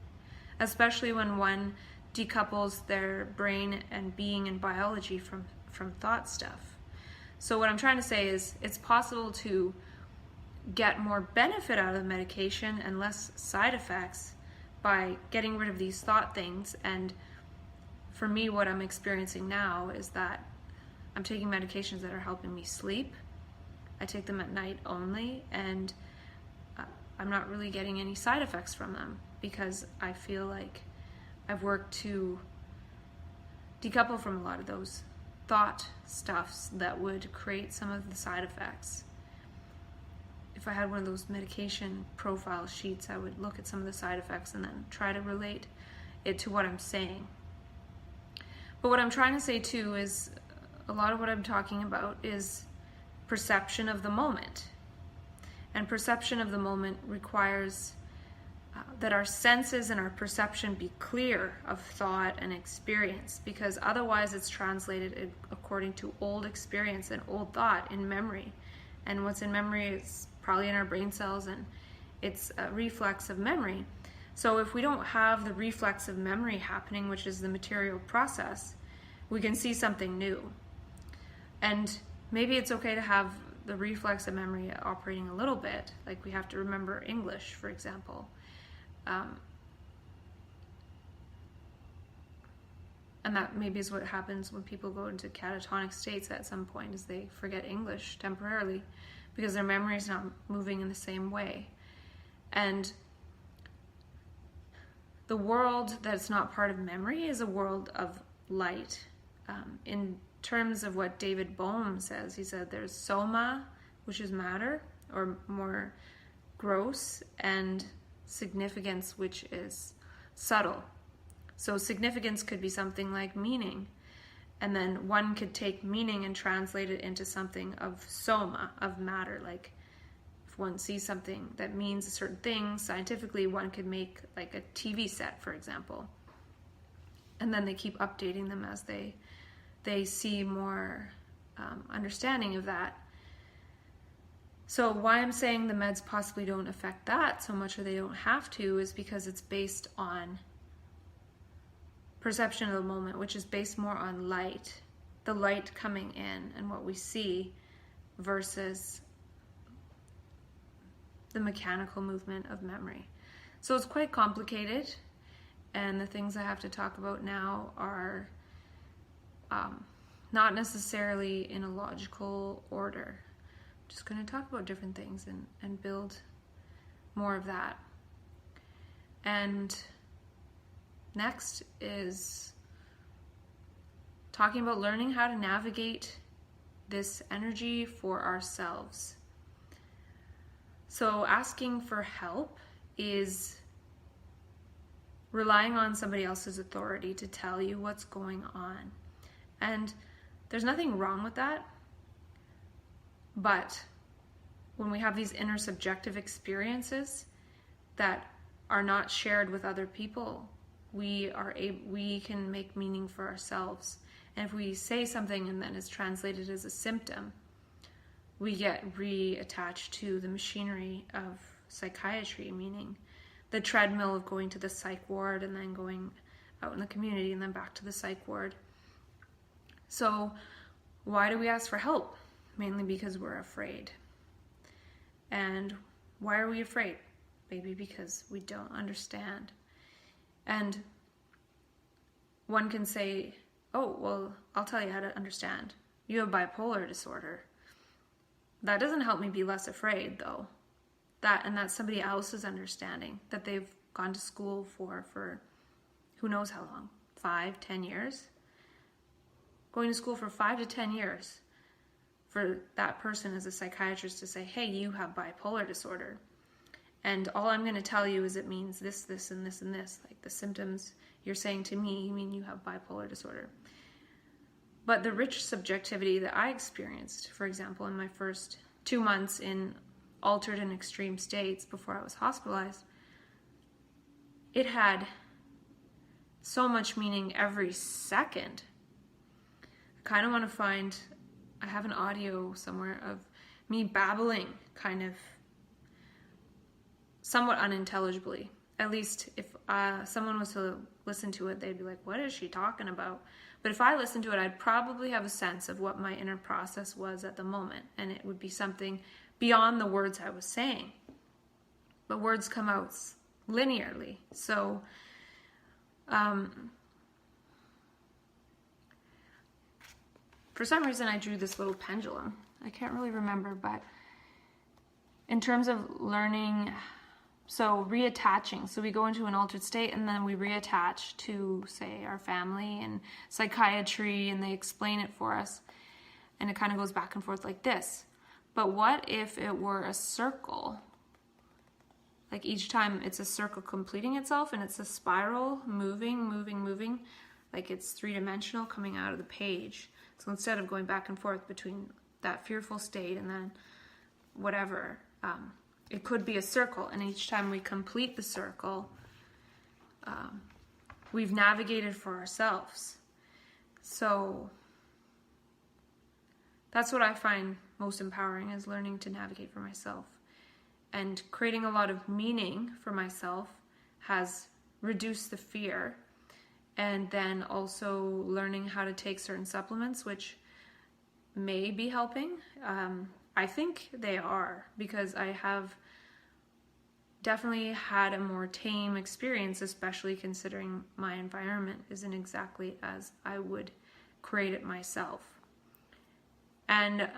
especially when one decouples their brain and being and biology from thought stuff. So what I'm trying to say is it's possible to get more benefit out of the medication and less side effects by getting rid of these thought things. And for me, what I'm experiencing now is that I'm taking medications that are helping me sleep. I take them at night only, and I'm not really getting any side effects from them because I feel like I've worked to decouple from a lot of those thought stuffs that would create some of the side effects. If I had one of those medication profile sheets, I would look at some of the side effects and then try to relate it to what I'm saying. But what I'm trying to say too is a lot of what I'm talking about is perception of the moment. And perception of the moment requires that our senses and our perception be clear of thought and experience, because otherwise it's translated according to old experience and old thought in memory. And what's in memory is probably in our brain cells, and it's a reflex of memory. So if we don't have the reflex of memory happening, which is the material process, we can see something new. And maybe it's okay to have the reflex of memory operating a little bit, like we have to remember English, for example. And that maybe is what happens when people go into catatonic states at some point, is they forget English temporarily because their memory is not moving in the same way. And the world that's not part of memory is a world of light. In terms of what David Bohm says, he said there's soma, which is matter, or more gross, and significance, which is subtle. So significance could be something like meaning, and then one could take meaning and translate it into something of soma, of matter. Like if one sees something that means a certain thing scientifically, one could make like a TV set, for example, and then they keep updating them as they see more understanding of that. So why I'm saying the meds possibly don't affect that so much, or they don't have to, is because it's based on perception of the moment, which is based more on light, the light coming in and what we see, versus the mechanical movement of memory. So it's quite complicated, and the things I have to talk about now are not necessarily in a logical order. I'm just going to talk about different things and build more of that. And next is talking about learning how to navigate this energy for ourselves. So asking for help is relying on somebody else's authority to tell you what's going on. And there's nothing wrong with that. But when we have these inner subjective experiences that are not shared with other people, we can make meaning for ourselves. And if we say something and then it's translated as a symptom, we get reattached to the machinery of psychiatry, meaning the treadmill of going to the psych ward and then going out in the community and then back to the psych ward. So why do we ask for help? Mainly because we're afraid. And why are we afraid? Maybe because we don't understand. And one can say, oh, well, I'll tell you how to understand. You have bipolar disorder. That doesn't help me be less afraid, though. That's somebody else's understanding that they've gone to school for who knows how long, 5, 10 years. going to school for 5 to 10 years for that person as a psychiatrist to say, hey, you have bipolar disorder. And all I'm going to tell you is it means this, this, and this, and this. Like the symptoms you're saying to me, you mean you have bipolar disorder. But the rich subjectivity that I experienced, for example, in my first 2 months in altered and extreme states before I was hospitalized, it had so much meaning every second. I kind of want to find, I have an audio somewhere of me babbling kind of somewhat unintelligibly. At least if someone was to listen to it, they'd be like, what is she talking about? But if I listened to it, I'd probably have a sense of what my inner process was at the moment. And it would be something beyond the words I was saying. But words come out linearly. So, for some reason I drew this little pendulum. I can't really remember, but in terms of learning, so reattaching. So we go into an altered state and then we reattach to, say, our family and psychiatry, and they explain it for us. And it kind of goes back and forth like this. But what if it were a circle? Like each time it's a circle completing itself and it's a spiral, moving, like it's three-dimensional coming out of the page. So instead of going back and forth between that fearful state and then whatever, it could be a circle, and each time we complete the circle, we've navigated for ourselves. So that's what I find most empowering, is learning to navigate for myself. And creating a lot of meaning for myself has reduced the fear. And then also learning how to take certain supplements, which may be helping. I think they are, because I have definitely had a more tame experience, especially considering my environment isn't exactly as I would create it myself. And